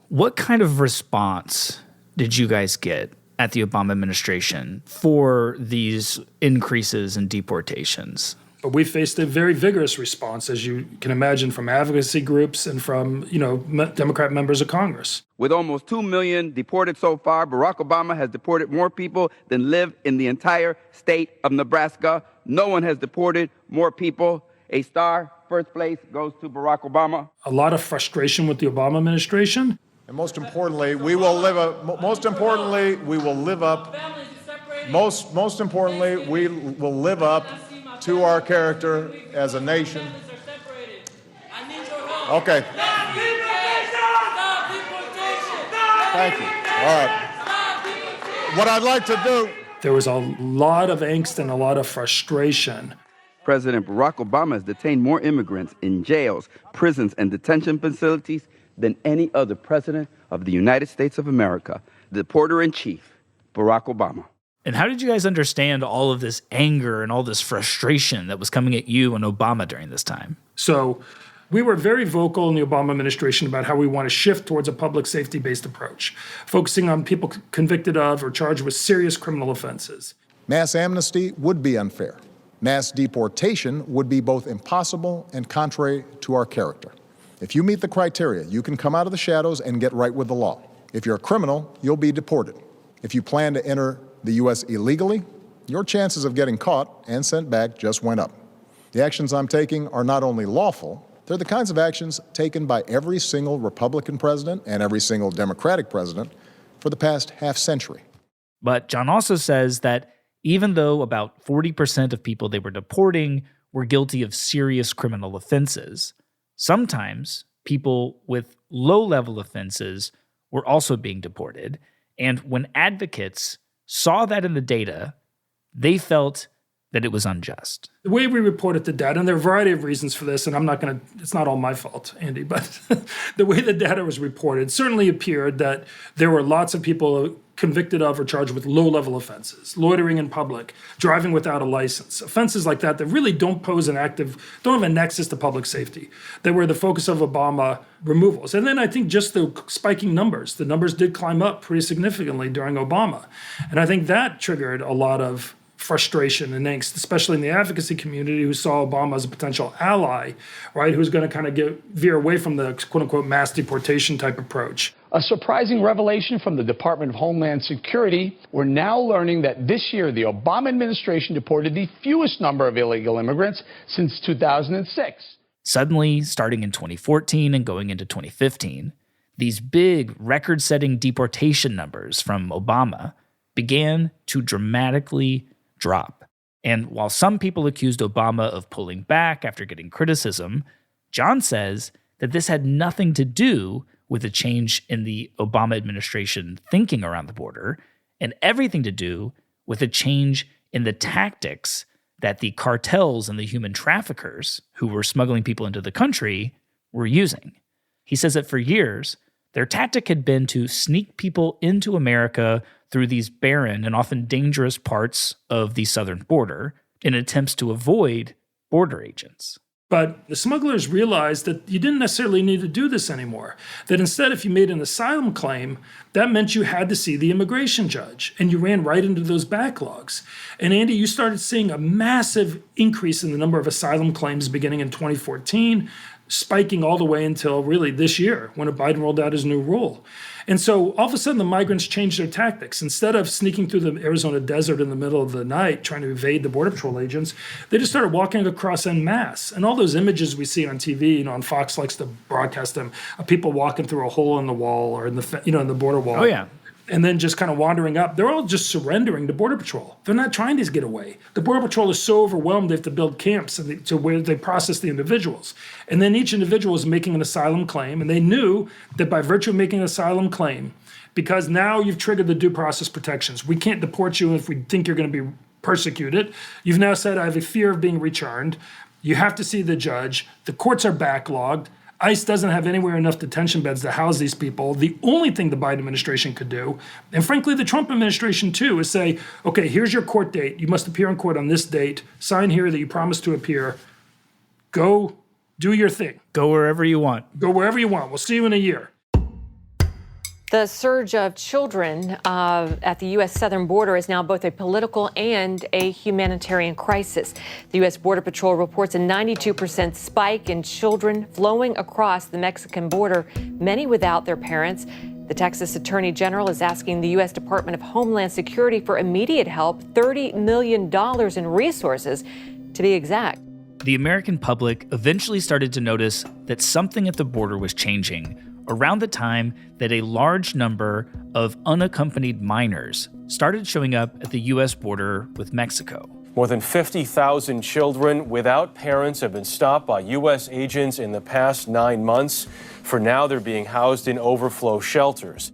What kind of response did you guys get at the Obama administration for these increases in deportations? But we faced a very vigorous response, as you can imagine, from advocacy groups and from, Democrat members of Congress. With almost 2 million deported so far, Barack Obama has deported more people than live in the entire state of Nebraska. No one has deported more people. A star, first place, goes to Barack Obama. A lot of frustration with the Obama administration. And most importantly, we will live up. Most importantly, we will live up. Most importantly, we will live up to our character as a nation. Okay. Thank you. All right. What I'd like to do. There was a lot of angst and a lot of frustration. President Barack Obama has detained more immigrants in jails, prisons, and detention facilities than any other president of the United States of America. The Deporter-in-Chief, Barack Obama. And how did you guys understand all of this anger and all this frustration that was coming at you and Obama during this time? So we were very vocal in the Obama administration about how we want to shift towards a public safety-based approach, focusing on people convicted of or charged with serious criminal offenses. Mass amnesty would be unfair. Mass deportation would be both impossible and contrary to our character. If you meet the criteria, you can come out of the shadows and get right with the law. If you're a criminal, you'll be deported. If you plan to enter the U.S. illegally, your chances of getting caught and sent back just went up. The actions I'm taking are not only lawful, they're the kinds of actions taken by every single Republican president and every single Democratic president for the past half century. But John also says that even though about 40% of people they were deporting were guilty of serious criminal offenses, sometimes people with low-level offenses were also being deported. And when advocates saw that in the data, they felt that it was unjust. The way we reported the data, and there are a variety of reasons for this, and it's not all my fault, Andy, but the way the data was reported certainly appeared that there were lots of people convicted of or charged with low-level offenses, loitering in public, driving without a license, offenses like that really don't have a nexus to public safety. They were the focus of Obama removals. And then I think just the spiking numbers, the numbers did climb up pretty significantly during Obama. And I think that triggered a lot of frustration and angst, especially in the advocacy community who saw Obama as a potential ally, right, who's going to kind of veer away from the quote-unquote mass deportation type approach. A surprising revelation from the Department of Homeland Security. We're now learning that this year the Obama administration deported the fewest number of illegal immigrants since 2006. Suddenly, starting in 2014 and going into 2015, these big record-setting deportation numbers from Obama began to dramatically drop. And while some people accused Obama of pulling back after getting criticism, John says that this had nothing to do with a change in the Obama administration thinking around the border, and everything to do with a change in the tactics that the cartels and the human traffickers who were smuggling people into the country were using. He says that for years, their tactic had been to sneak people into America through these barren and often dangerous parts of the southern border in attempts to avoid border agents. But the smugglers realized that you didn't necessarily need to do this anymore. That instead, if you made an asylum claim, that meant you had to see the immigration judge, and you ran right into those backlogs. And Andy, you started seeing a massive increase in the number of asylum claims beginning in 2014, spiking all the way until really this year when Biden rolled out his new rule. And so all of a sudden the migrants changed their tactics. Instead of sneaking through the Arizona desert in the middle of the night trying to evade the Border Patrol agents, they just started walking across en masse. And all those images we see on TV, on Fox likes to broadcast them, of people walking through a hole in the wall or in the in the border wall. Oh, yeah. And then just kind of wandering up. They're all just surrendering to Border Patrol. They're not trying to get away. The Border Patrol is so overwhelmed they have to build camps to where they process the individuals. And then each individual is making an asylum claim. And they knew that by virtue of making an asylum claim, because now you've triggered the due process protections. We can't deport you if we think you're going to be persecuted. You've now said, I have a fear of being returned. You have to see the judge. The courts are backlogged. ICE doesn't have anywhere enough detention beds to house these people. The only thing the Biden administration could do, and frankly the Trump administration too, is say, okay, here's your court date. You must appear in court on this date. Sign here that you promise to appear. Go do your thing. Go wherever you want. Go wherever you want. We'll see you in a year. The surge of children at the U.S. southern border is now both a political and a humanitarian crisis. The U.S. Border Patrol reports a 92% spike in children flowing across the Mexican border, many without their parents. The Texas Attorney General is asking the U.S. Department of Homeland Security for immediate help, $30 million in resources, to be exact. The American public eventually started to notice that something at the border was changing around the time that a large number of unaccompanied minors started showing up at the U.S. border with Mexico. More than 50,000 children without parents have been stopped by U.S. agents in the past 9 months. For now, they're being housed in overflow shelters.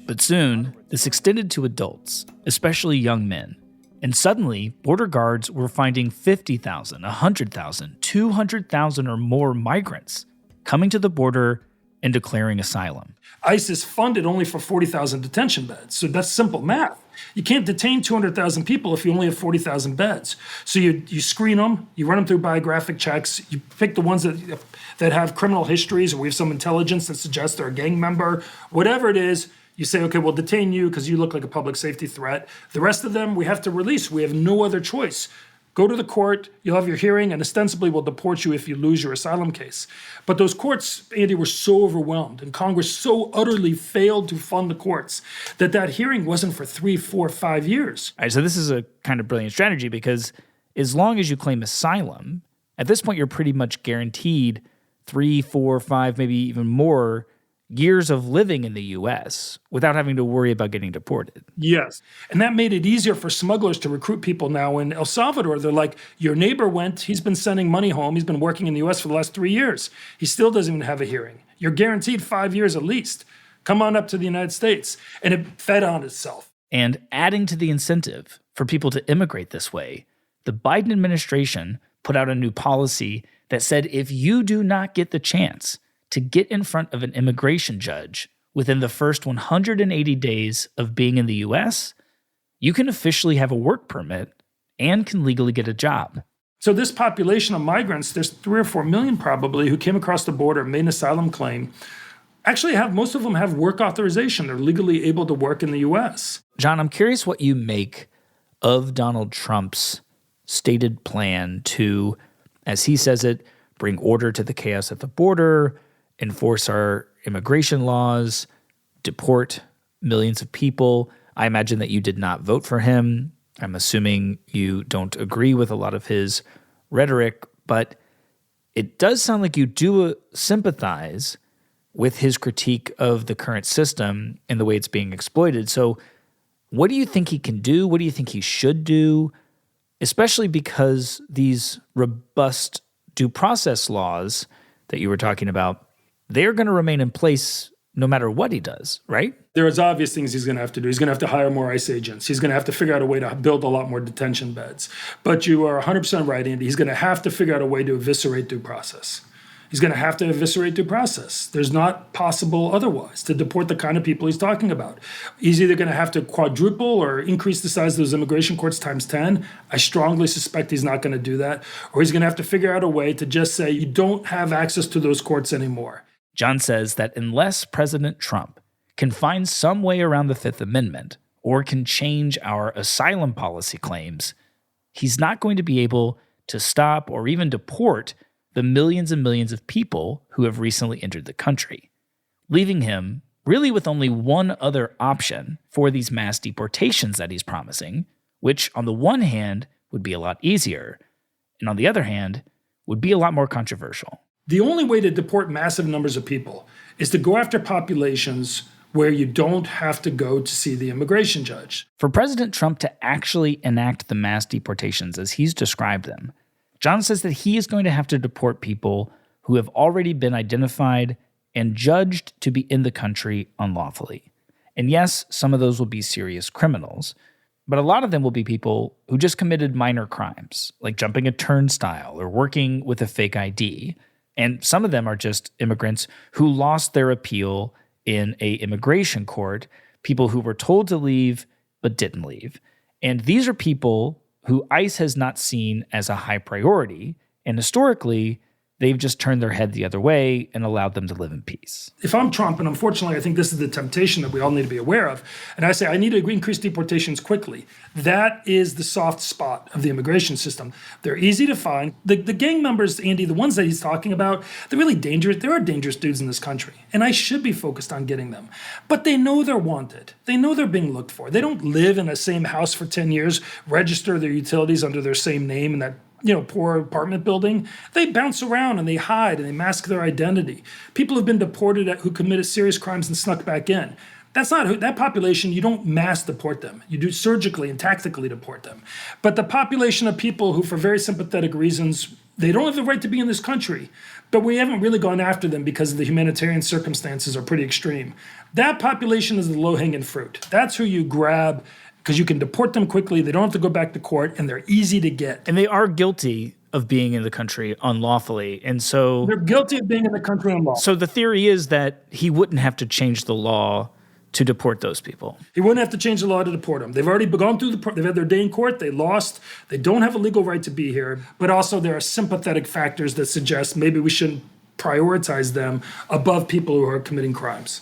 But soon, this extended to adults, especially young men. And suddenly, border guards were finding 50,000, 100,000, 200,000 or more migrants coming to the border and declaring asylum. ICE is funded only for 40,000 detention beds. So that's simple math. You can't detain 200,000 people if you only have 40,000 beds. So you screen them, you run them through biographic checks, you pick the ones that have criminal histories, or we have some intelligence that suggests they're a gang member, whatever it is. You say, okay, we'll detain you because you look like a public safety threat. The rest of them we have to release. We have no other choice. Go to the court, you'll have your hearing, and ostensibly will deport you if you lose your asylum case. But those courts, Andy, were so overwhelmed, and Congress so utterly failed to fund the courts that hearing wasn't for 3, 4, 5 years. All right, so this is a kind of brilliant strategy because as long as you claim asylum, at this point you're pretty much guaranteed 3, 4, 5, maybe even more years of living in the U.S. without having to worry about getting deported. Yes. And that made it easier for smugglers to recruit people now in El Salvador. They're like, your neighbor went, he's been sending money home, he's been working in the U.S. for the last 3 years. He still doesn't even have a hearing. You're guaranteed 5 years at least. Come on up to the United States. And it fed on itself. And adding to the incentive for people to immigrate this way, the Biden administration put out a new policy that said if you do not get the chance to get in front of an immigration judge within the first 180 days of being in the U.S., you can officially have a work permit and can legally get a job. So this population of migrants, there's 3 or 4 million probably who came across the border and made an asylum claim. Actually, most of them have work authorization. They're legally able to work in the U.S. John, I'm curious what you make of Donald Trump's stated plan to, as he says it, bring order to the chaos at the border, enforce our immigration laws, deport millions of people. I imagine that you did not vote for him. I'm assuming you don't agree with a lot of his rhetoric, but it does sound like you do sympathize with his critique of the current system and the way it's being exploited. So what do you think he can do? What do you think he should do? Especially because these robust due process laws that you were talking about, they're going to remain in place no matter what he does, right? There's obvious things he's going to have to do. He's going to have to hire more ICE agents. He's going to have to figure out a way to build a lot more detention beds. But you are 100% right, Andy. He's going to have to figure out a way to eviscerate due process. He's going to have to eviscerate due process. There's not possible otherwise to deport the kind of people he's talking about. He's either going to have to quadruple or increase the size of those immigration courts times 10. I strongly suspect he's not going to do that. Or he's going to have to figure out a way to just say you don't have access to those courts anymore. John says that unless President Trump can find some way around the Fifth Amendment or can change our asylum policy claims, he's not going to be able to stop or even deport the millions and millions of people who have recently entered the country, leaving him really with only one other option for these mass deportations that he's promising, which on the one hand would be a lot easier, and on the other hand would be a lot more controversial. The only way to deport massive numbers of people is to go after populations where you don't have to go to see the immigration judge. For President Trump to actually enact the mass deportations as he's described them, John says that he is going to have to deport people who have already been identified and judged to be in the country unlawfully. And yes, some of those will be serious criminals, but a lot of them will be people who just committed minor crimes, like jumping a turnstile or working with a fake ID. And some of them are just immigrants who lost their appeal in an immigration court, people who were told to leave but didn't leave. And these are people who ICE has not seen as a high priority, and historically, they've just turned their head the other way and allowed them to live in peace. If I'm Trump, and unfortunately I think this is the temptation that we all need to be aware of, and I say I need to increase deportations quickly, that is the soft spot of the immigration system. They're easy to find. The gang members, Andy, the ones that he's talking about, they're really dangerous. There are dangerous dudes in this country, and I should be focused on getting them. But they know they're wanted. They know they're being looked for. They don't live in the same house for 10 years, register their utilities under their same name in that poor apartment building. They bounce around and they hide and they mask their identity. People have been deported who committed serious crimes and snuck back in. That's not that population. You don't mass deport them. You do surgically and tactically deport them. But the population of people who, for very sympathetic reasons, they don't have the right to be in this country, but we haven't really gone after them because the humanitarian circumstances are pretty extreme. That population is the low-hanging fruit. That's who you grab, because you can deport them quickly, they don't have to go back to court, and they're easy to get. And they are guilty of being in the country unlawfully, and so... They're guilty of being in the country unlawfully. So the theory is that he wouldn't have to change the law to deport those people. He wouldn't have to change the law to deport them. They've already gone through they've had their day in court, they lost, they don't have a legal right to be here, but also there are sympathetic factors that suggest maybe we shouldn't prioritize them above people who are committing crimes.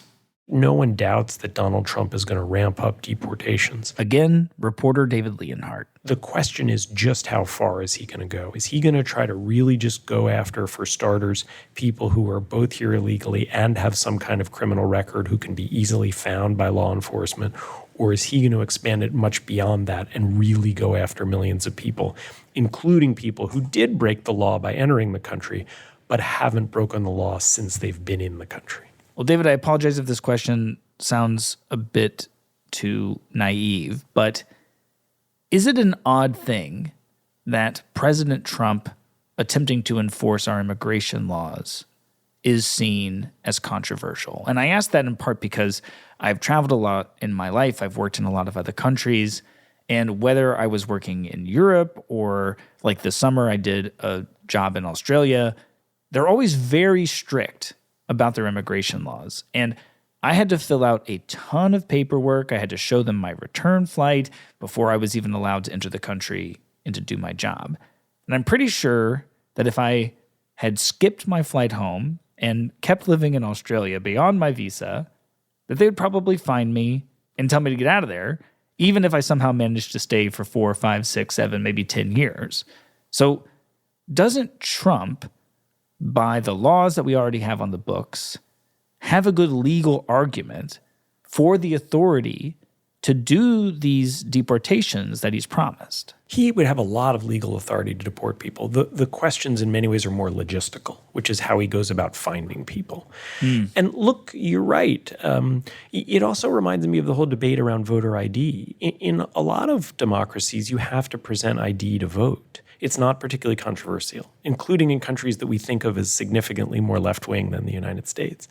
No one doubts that Donald Trump is going to ramp up deportations. Again, reporter David Leonhardt. The question is just how far is he going to go? Is he going to try to really just go after, for starters, people who are both here illegally and have some kind of criminal record who can be easily found by law enforcement? Or is he going to expand it much beyond that and really go after millions of people, including people who did break the law by entering the country, but haven't broken the law since they've been in the country? Well, David, I apologize if this question sounds a bit too naive, but is it an odd thing that President Trump attempting to enforce our immigration laws is seen as controversial? And I ask that in part because I've traveled a lot in my life. I've worked in a lot of other countries. And whether I was working in Europe or like this summer I did a job in Australia, they're always very strict about their immigration laws. And I had to fill out a ton of paperwork. I had to show them my return flight before I was even allowed to enter the country and to do my job. And I'm pretty sure that if I had skipped my flight home and kept living in Australia beyond my visa, that they would probably find me and tell me to get out of there, even if I somehow managed to stay for 4, 5, 6, 7, maybe 10 years. So doesn't Trump, by the laws that we already have on the books, have a good legal argument for the authority to do these deportations that he's promised? He would have a lot of legal authority to deport people. The questions in many ways are more logistical, which is how he goes about finding people. And look, you're right. It also reminds me of the whole debate around voter ID. In a lot of democracies, you have to present ID to vote. It's not particularly controversial, including in countries that we think of as significantly more left-wing than the United States.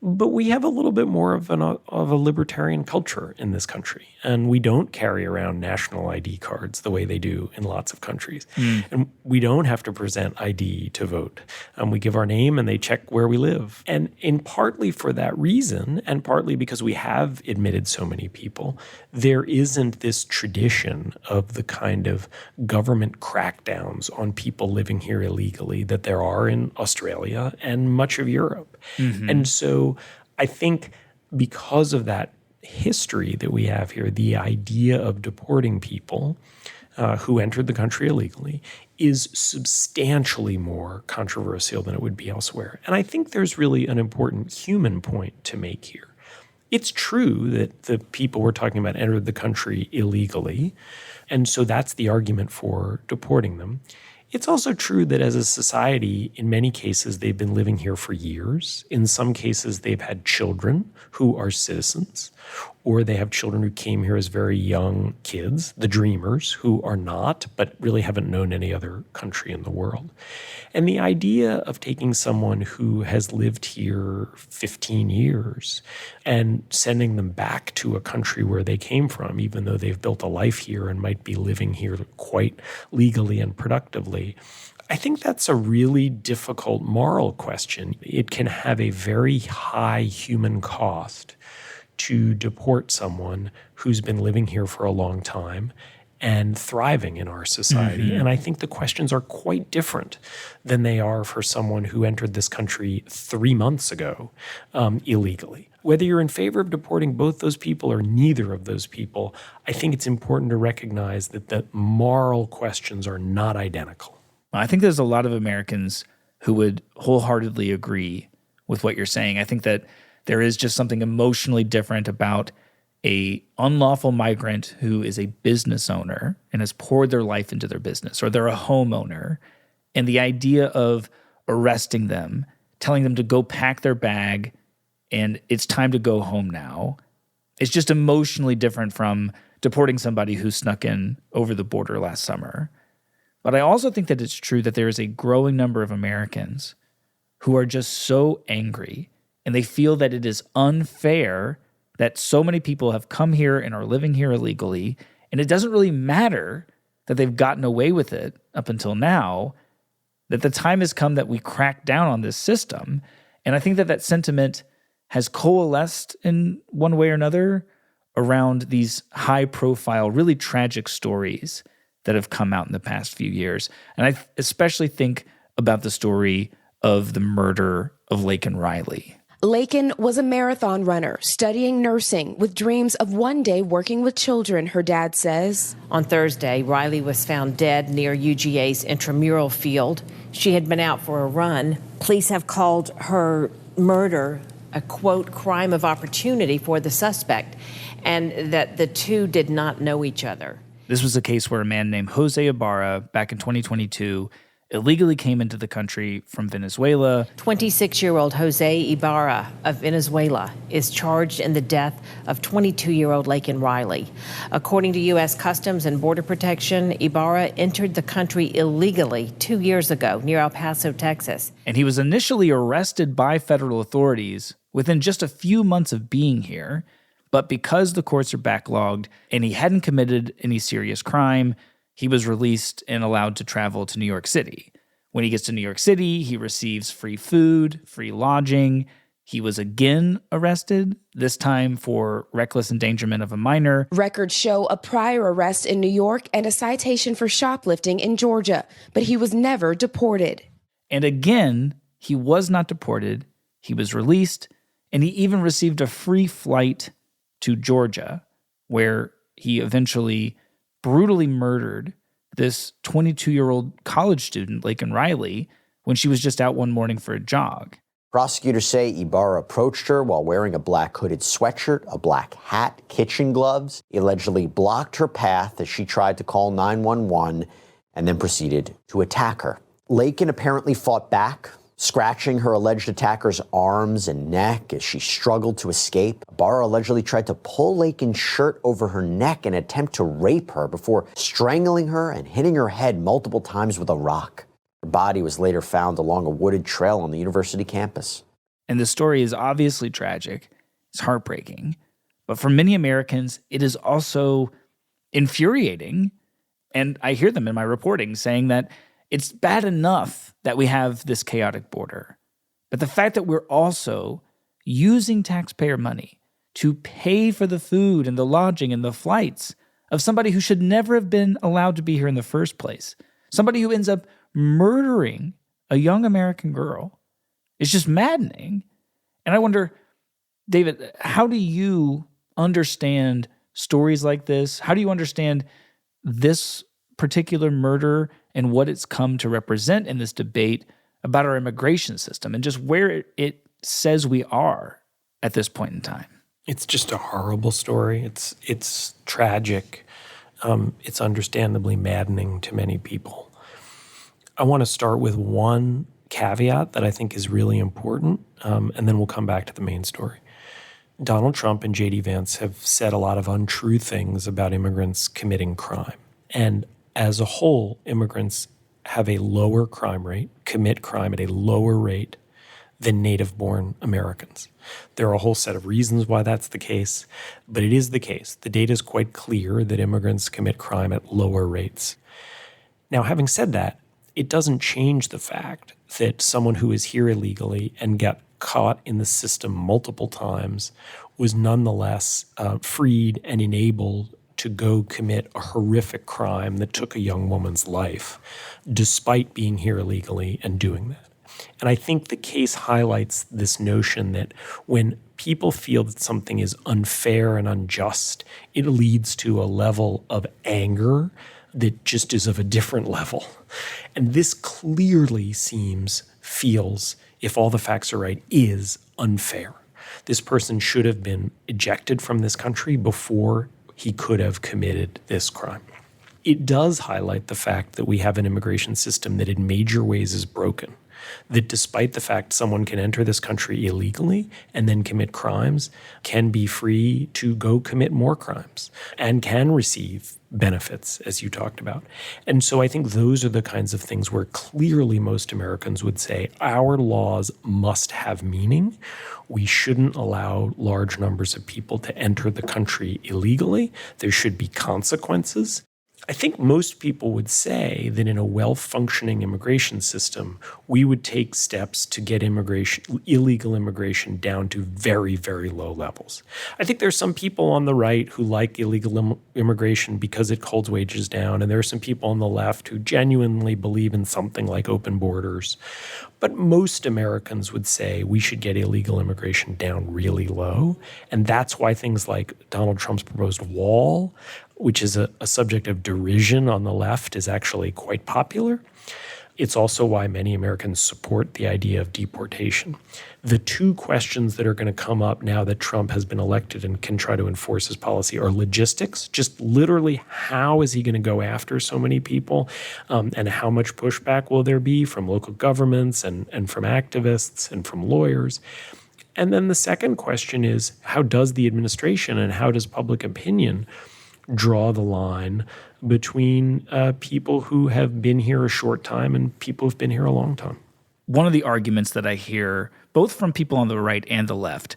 But we have a little bit more of a libertarian culture in this country, and we don't carry around national ID cards the way they do in lots of countries. And we don't have to present ID to vote. We give our name and they check where we live. And in partly for that reason, and partly because we have admitted so many people, there isn't this tradition of the kind of government crackdowns on people living here illegally that there are in Australia and much of Europe. And so I think because of that history that we have here, the idea of deporting people who entered the country illegally is substantially more controversial than it would be elsewhere. And I think there's really an important human point to make here. It's true that the people we're talking about entered the country illegally, and so that's the argument for deporting them. It's also true that as a society, in many cases, they've been living here for years. In some cases, they've had children who are citizens, or they have children who came here as very young kids, the dreamers, who are not, but really haven't known any other country in the world. And the idea of taking someone who has lived here 15 years and sending them back to a country where they came from, even though they've built a life here and might be living here quite legally and productively, I think that's a really difficult moral question. It can have a very high human cost to deport someone who's been living here for a long time and thriving in our society. And I think the questions are quite different than they are for someone who entered this country 3 months ago illegally. Whether you're in favor of deporting both those people or neither of those people, I think it's important to recognize that the moral questions are not identical. I think there's a lot of Americans who would wholeheartedly agree with what you're saying. I think that there is just something emotionally different about a unlawful migrant who is a business owner and has poured their life into their business, or they're a homeowner, and the idea of arresting them, telling them to go pack their bag and it's time to go home now, is just emotionally different from deporting somebody who snuck in over the border last summer. But I also think that it's true that there is a growing number of Americans who are just so angry and they feel that it is unfair that so many people have come here and are living here illegally, and it doesn't really matter that they've gotten away with it up until now, that the time has come that we crack down on this system. And I think that that sentiment has coalesced in one way or another around these high-profile, really tragic stories that have come out in the past few years. And I especially think about the story of the murder of Laken Riley. Laken was a marathon runner studying nursing with dreams of one day working with children, her dad says. On Thursday, Riley was found dead near UGA's intramural field. She had been out for a run. Police have called her murder a, quote, crime of opportunity for the suspect, and that the two did not know each other. This was a case where a man named Jose Ibarra, back in 2022, illegally came into the country from Venezuela. 26-year-old Jose Ibarra of Venezuela is charged in the death of 22-year-old Laken Riley. According to U.S. Customs and Border Protection, Ibarra entered the country illegally 2 years ago near El Paso, Texas. And he was initially arrested by federal authorities within just a few months of being here. But because the courts are backlogged and he hadn't committed any serious crime, he was released and allowed to travel to New York City. When he gets to New York City, he receives free food, free lodging. He was again arrested, this time for reckless endangerment of a minor. Records show a prior arrest in New York and a citation for shoplifting in Georgia, but he was never deported. And again, he was not deported. He was released, and he even received a free flight to Georgia, where he eventually brutally murdered this 22-year-old college student, Laken Riley, when she was just out one morning for a jog. Prosecutors say Ibarra approached her while wearing a black hooded sweatshirt, a black hat, kitchen gloves. He allegedly blocked her path as she tried to call 911 and then proceeded to attack her. Lakin apparently fought back, scratching her alleged attacker's arms and neck as she struggled to escape. Ibarra allegedly tried to pull Lakin's shirt over her neck in an attempt to rape her before strangling her and hitting her head multiple times with a rock. Her body was later found along a wooded trail on the university campus. And the story is obviously tragic. It's heartbreaking. But for many Americans, it is also infuriating. And I hear them in my reporting saying that it's bad enough that we have this chaotic border. But the fact that we're also using taxpayer money to pay for the food and the lodging and the flights of somebody who should never have been allowed to be here in the first place, somebody who ends up murdering a young American girl, is just maddening. And I wonder, David, how do you understand stories like this? How do you understand this particular murder and what it's come to represent in this debate about our immigration system and just where it says we are at this point in time? It's just a horrible story. It's tragic. It's understandably maddening to many people. I want to start with one caveat that I think is really important, and then we'll come back to the main story. Donald Trump and J.D. Vance have said a lot of untrue things about immigrants committing crime. And as a whole, immigrants have a lower crime rate, commit crime at a lower rate than native-born Americans. There are a whole set of reasons why that's the case, but it is the case. The data is quite clear that immigrants commit crime at lower rates. Now, having said that, it doesn't change the fact that someone who is here illegally and got caught in the system multiple times was nonetheless freed and enabled to go commit a horrific crime that took a young woman's life, despite being here illegally and doing that. And I think the case highlights this notion that when people feel that something is unfair and unjust, it leads to a level of anger that just is of a different level. And this clearly feels, if all the facts are right, is unfair. This person should have been ejected from this country before he could have committed this crime. It does highlight the fact that we have an immigration system that in major ways is broken. That despite the fact someone can enter this country illegally and then commit crimes, can be free to go commit more crimes and can receive benefits, as you talked about. And so I think those are the kinds of things where clearly most Americans would say our laws must have meaning. We shouldn't allow large numbers of people to enter the country illegally. There should be consequences. I think most people would say that in a well-functioning immigration system, we would take steps to get illegal immigration down to very, very low levels. I think there's some people on the right who like illegal immigration because it holds wages down, and there are some people on the left who genuinely believe in something like open borders. But most Americans would say we should get illegal immigration down really low, and that's why things like Donald Trump's proposed wall, which is a subject of derision on the left, is actually quite popular. It's also why many Americans support the idea of deportation. The two questions that are going to come up now that Trump has been elected and can try to enforce his policy are logistics, just literally how is he going to go after so many people, and how much pushback will there be from local governments and from activists and from lawyers. And then the second question is, how does the administration and how does public opinion draw the line between people who have been here a short time and people who've been here a long time? One of the arguments that I hear, both from people on the right and the left,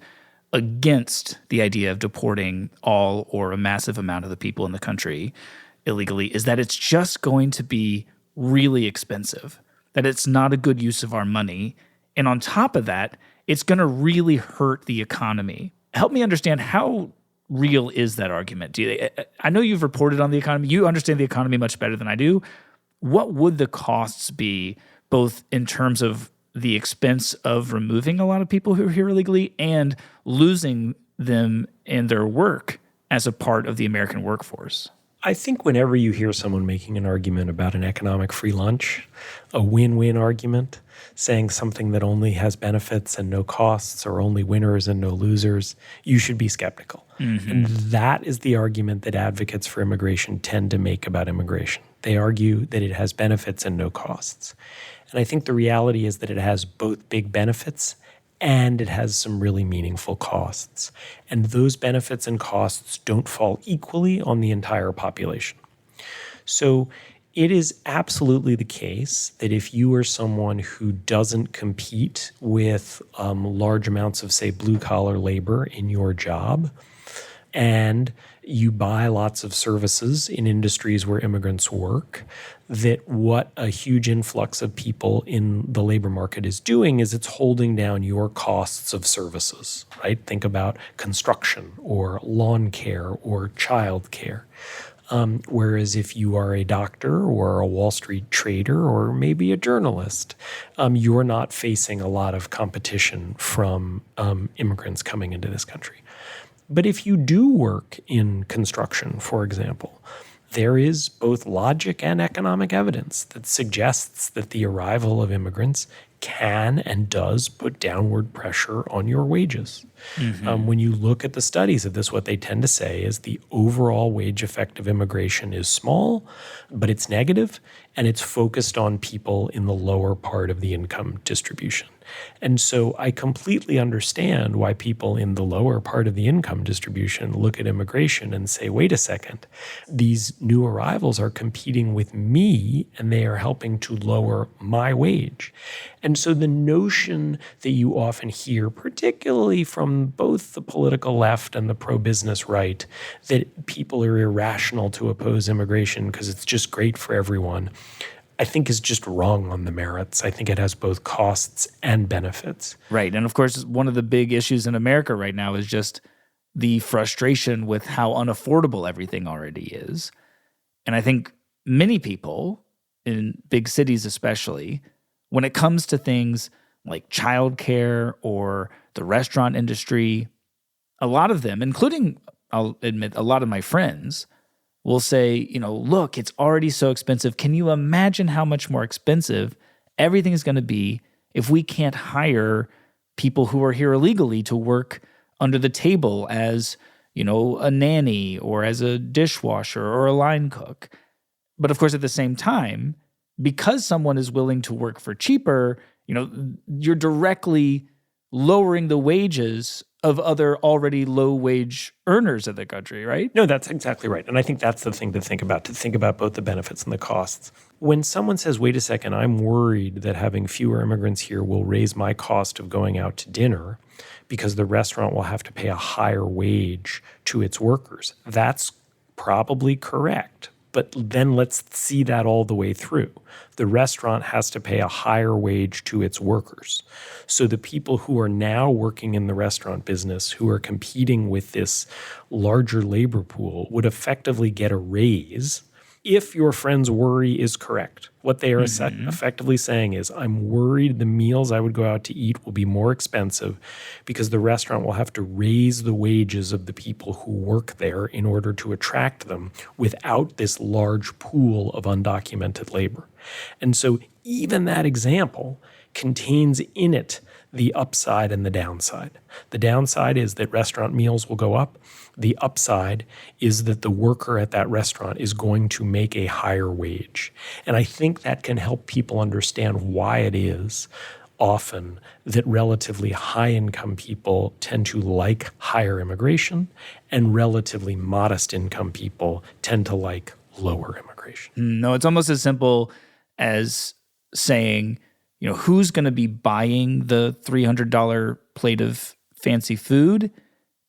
against the idea of deporting all or a massive amount of the people in the country illegally, is that it's just going to be really expensive, that it's not a good use of our money. And on top of that, it's going to really hurt the economy. Help me understand, how real is that argument? I know you've reported on the economy. You understand the economy much better than I do. What would the costs be, both in terms of the expense of removing a lot of people who are here illegally and losing them in their work as a part of the American workforce? I think whenever you hear someone making an argument about an economic free lunch, a win-win argument, saying something that only has benefits and no costs or only winners and no losers, you should be skeptical. Mm-hmm. And that is the argument that advocates for immigration tend to make about immigration. They argue that it has benefits and no costs. And I think the reality is that it has both big benefits and it has some really meaningful costs. And those benefits and costs don't fall equally on the entire population. So it is absolutely the case that if you are someone who doesn't compete with large amounts of, say, blue-collar labor in your job, and you buy lots of services in industries where immigrants work, that what a huge influx of people in the labor market is doing is it's holding down your costs of services, right? Think about construction or lawn care or child care. Whereas if you are a doctor or a Wall Street trader or maybe a journalist, you're not facing a lot of competition from immigrants coming into this country. But if you do work in construction, for example, there is both logic and economic evidence that suggests that the arrival of immigrants can and does put downward pressure on your wages. Mm-hmm. When you look at the studies of this, what they tend to say is the overall wage effect of immigration is small, but it's negative, and it's focused on people in the lower part of the income distribution. And so I completely understand why people in the lower part of the income distribution look at immigration and say, wait a second, these new arrivals are competing with me and they are helping to lower my wage. And so the notion that you often hear, particularly from both the political left and the pro-business right, that people are irrational to oppose immigration because it's just great for everyone, I think is just wrong on the merits. I think it has both costs and benefits. Right. And of course, one of the big issues in America right now is just the frustration with how unaffordable everything already is. And I think many people, in big cities especially, when it comes to things like childcare or the restaurant industry, a lot of them, including, I'll admit, a lot of my friends, will say, look, it's already so expensive. Can you imagine how much more expensive everything is going to be if we can't hire people who are here illegally to work under the table as, a nanny or as a dishwasher or a line cook? But of course, at the same time, because someone is willing to work for cheaper, you're directly lowering the wages of other already low-wage earners of the country, right? No, that's exactly right. And I think that's the thing to think about both the benefits and the costs. When someone says, wait a second, I'm worried that having fewer immigrants here will raise my cost of going out to dinner because the restaurant will have to pay a higher wage to its workers, that's probably correct. But then let's see that all the way through. The restaurant has to pay a higher wage to its workers. So the people who are now working in the restaurant business, who are competing with this larger labor pool, would effectively get a raise if your friend's worry is correct. What they are effectively saying is, I'm worried the meals I would go out to eat will be more expensive because the restaurant will have to raise the wages of the people who work there in order to attract them without this large pool of undocumented labor. And so even that example contains in it the upside and the downside. The downside is that restaurant meals will go up. The upside is that the worker at that restaurant is going to make a higher wage. And I think that can help people understand why it is often that relatively high-income people tend to like higher immigration and relatively modest-income people tend to like lower immigration. No, it's almost as simple as saying, who's going to be buying the $300 plate of fancy food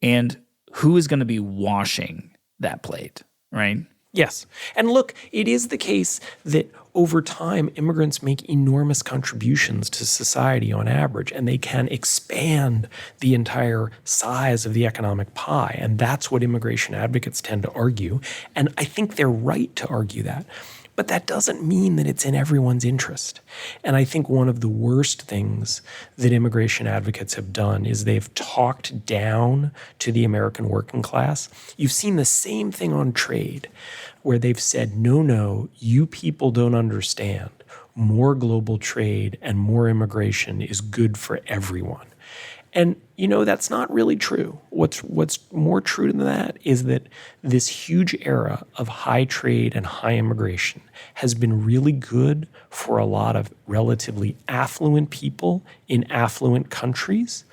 and who is going to be washing that plate, right? Yes. And look, it is the case that over time, immigrants make enormous contributions to society on average, and they can expand the entire size of the economic pie. And that's what immigration advocates tend to argue. And I think they're right to argue that. But that doesn't mean that it's in everyone's interest. And I think one of the worst things that immigration advocates have done is they've talked down to the American working class. You've seen the same thing on trade, where they've said, no, you people don't understand. More global trade and more immigration is good for everyone. And, that's not really true. What's more true than that is that this huge era of high trade and high immigration has been really good for a lot of relatively affluent people in affluent countries.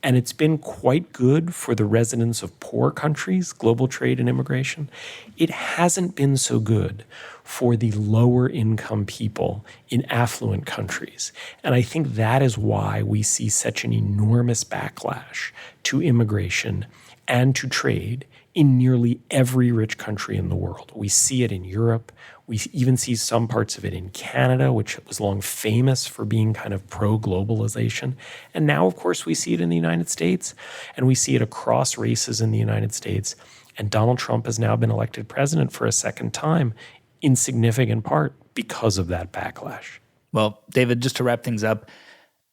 And it's been quite good for the residents of poor countries, global trade and immigration. It hasn't been so good for the lower income people in affluent countries. And I think that is why we see such an enormous backlash to immigration and to trade in nearly every rich country in the world. We see it in Europe. We even see some parts of it in Canada, which was long famous for being kind of pro-globalization. And now, of course, we see it in the United States, and we see it across races in the United States. And Donald Trump has now been elected president for a second time, in significant part because of that backlash. Well, David, just to wrap things up,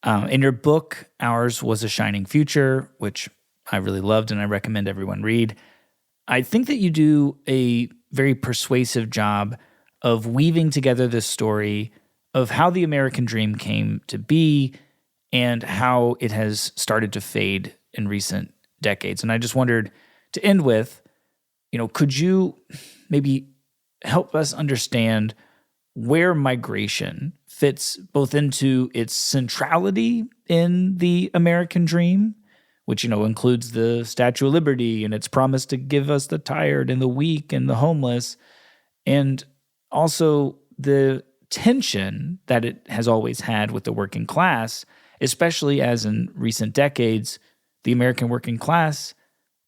in your book, Ours Was a Shining Future, which I really loved and I recommend everyone read, I think that you do a very persuasive job of weaving together this story of how the American dream came to be and how it has started to fade in recent decades. And I just wondered, to end with, could you maybe help us understand where migration fits both into its centrality in the American dream, which, includes the Statue of Liberty and its promise to give us the tired and the weak and the homeless, and also the tension that it has always had with the working class, especially as in recent decades, the American working class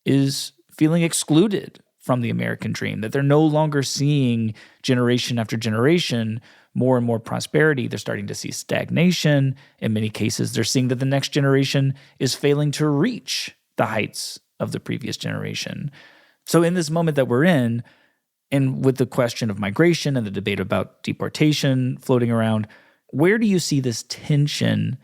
is feeling excluded from the American dream, that they're no longer seeing generation after generation more and more prosperity. They're starting to see stagnation. In many cases, they're seeing that the next generation is failing to reach the heights of the previous generation. So in this moment that we're in, and with the question of migration and the debate about deportation floating around, where do you see this tension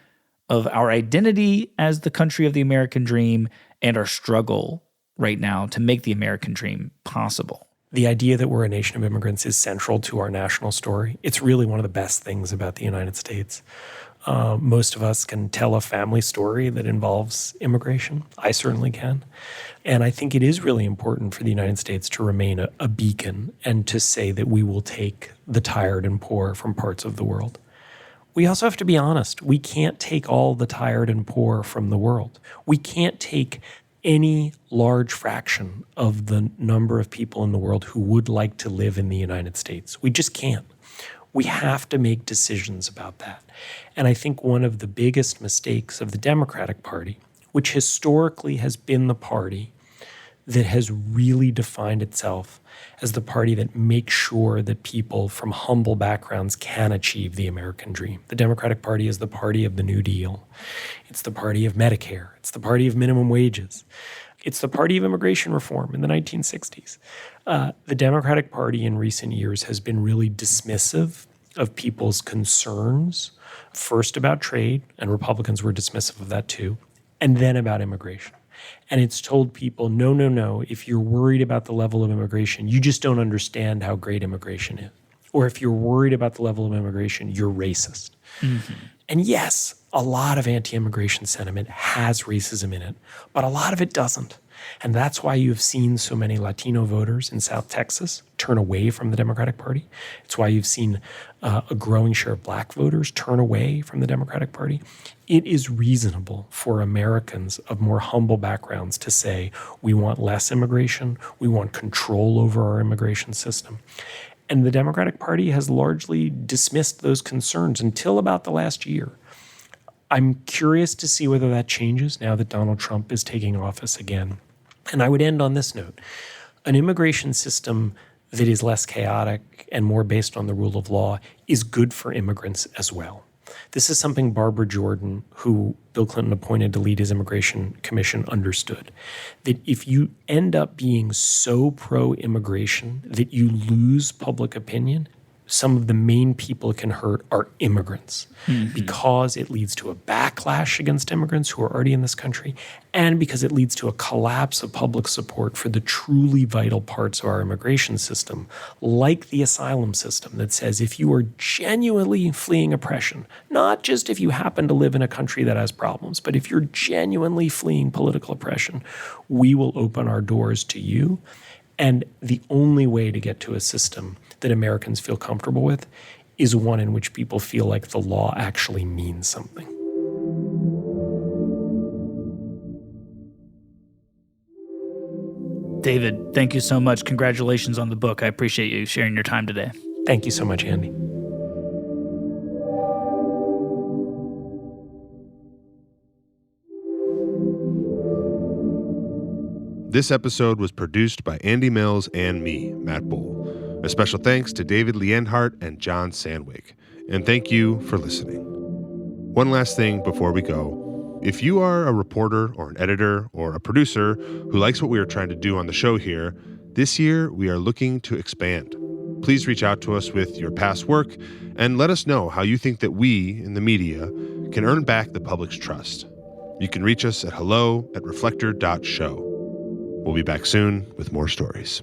of our identity as the country of the American dream and our struggle right now to make the American dream possible? The idea that we're a nation of immigrants is central to our national story. It's really one of the best things about the United States. Most of us can tell a family story that involves immigration. I certainly can. And I think it is really important for the United States to remain a beacon and to say that we will take the tired and poor from parts of the world. We also have to be honest. We can't take all the tired and poor from the world. We can't take any large fraction of the number of people in the world who would like to live in the United States. We just can't. We have to make decisions about that. And I think one of the biggest mistakes of the Democratic Party, which historically has been the party that has really defined itself as the party that makes sure that people from humble backgrounds can achieve the American dream. The Democratic Party is the party of the New Deal. It's the party of Medicare. It's the party of minimum wages. It's the party of immigration reform in the 1960s. The Democratic Party in recent years has been really dismissive of people's concerns, first about trade, and Republicans were dismissive of that too, and then about immigration. And it's told people, no, if you're worried about the level of immigration, you just don't understand how great immigration is. Or if you're worried about the level of immigration, you're racist. Mm-hmm. And yes, a lot of anti-immigration sentiment has racism in it, but a lot of it doesn't. And that's why you've seen so many Latino voters in South Texas turn away from the Democratic Party. It's why you've seen a growing share of black voters turn away from the Democratic Party. It is reasonable for Americans of more humble backgrounds to say, we want less immigration, we want control over our immigration system. And the Democratic Party has largely dismissed those concerns until about the last year. I'm curious to see whether that changes now that Donald Trump is taking office again. And I would end on this note. An immigration system that is less chaotic and more based on the rule of law is good for immigrants as well. This is something Barbara Jordan, who Bill Clinton appointed to lead his immigration commission, understood. That if you end up being so pro-immigration that you lose public opinion, some of the main people it can hurt are immigrants, because it leads to a backlash against immigrants who are already in this country, and because it leads to a collapse of public support for the truly vital parts of our immigration system, like the asylum system that says if you are genuinely fleeing oppression, not just if you happen to live in a country that has problems, but if you're genuinely fleeing political oppression, we will open our doors to you. And the only way to get to a system that Americans feel comfortable with is one in which people feel like the law actually means something. David, thank you so much. Congratulations on the book. I appreciate you sharing your time today. Thank you so much, Andy. This episode was produced by Andy Mills and me, Matt Bull. A special thanks to David Lienhart and John Sandwig. And thank you for listening. One last thing before we go. If you are a reporter or an editor or a producer who likes what we are trying to do on the show here, this year we are looking to expand. Please reach out to us with your past work and let us know how you think that we, in the media, can earn back the public's trust. You can reach us at hello@reflector.show. We'll be back soon with more stories.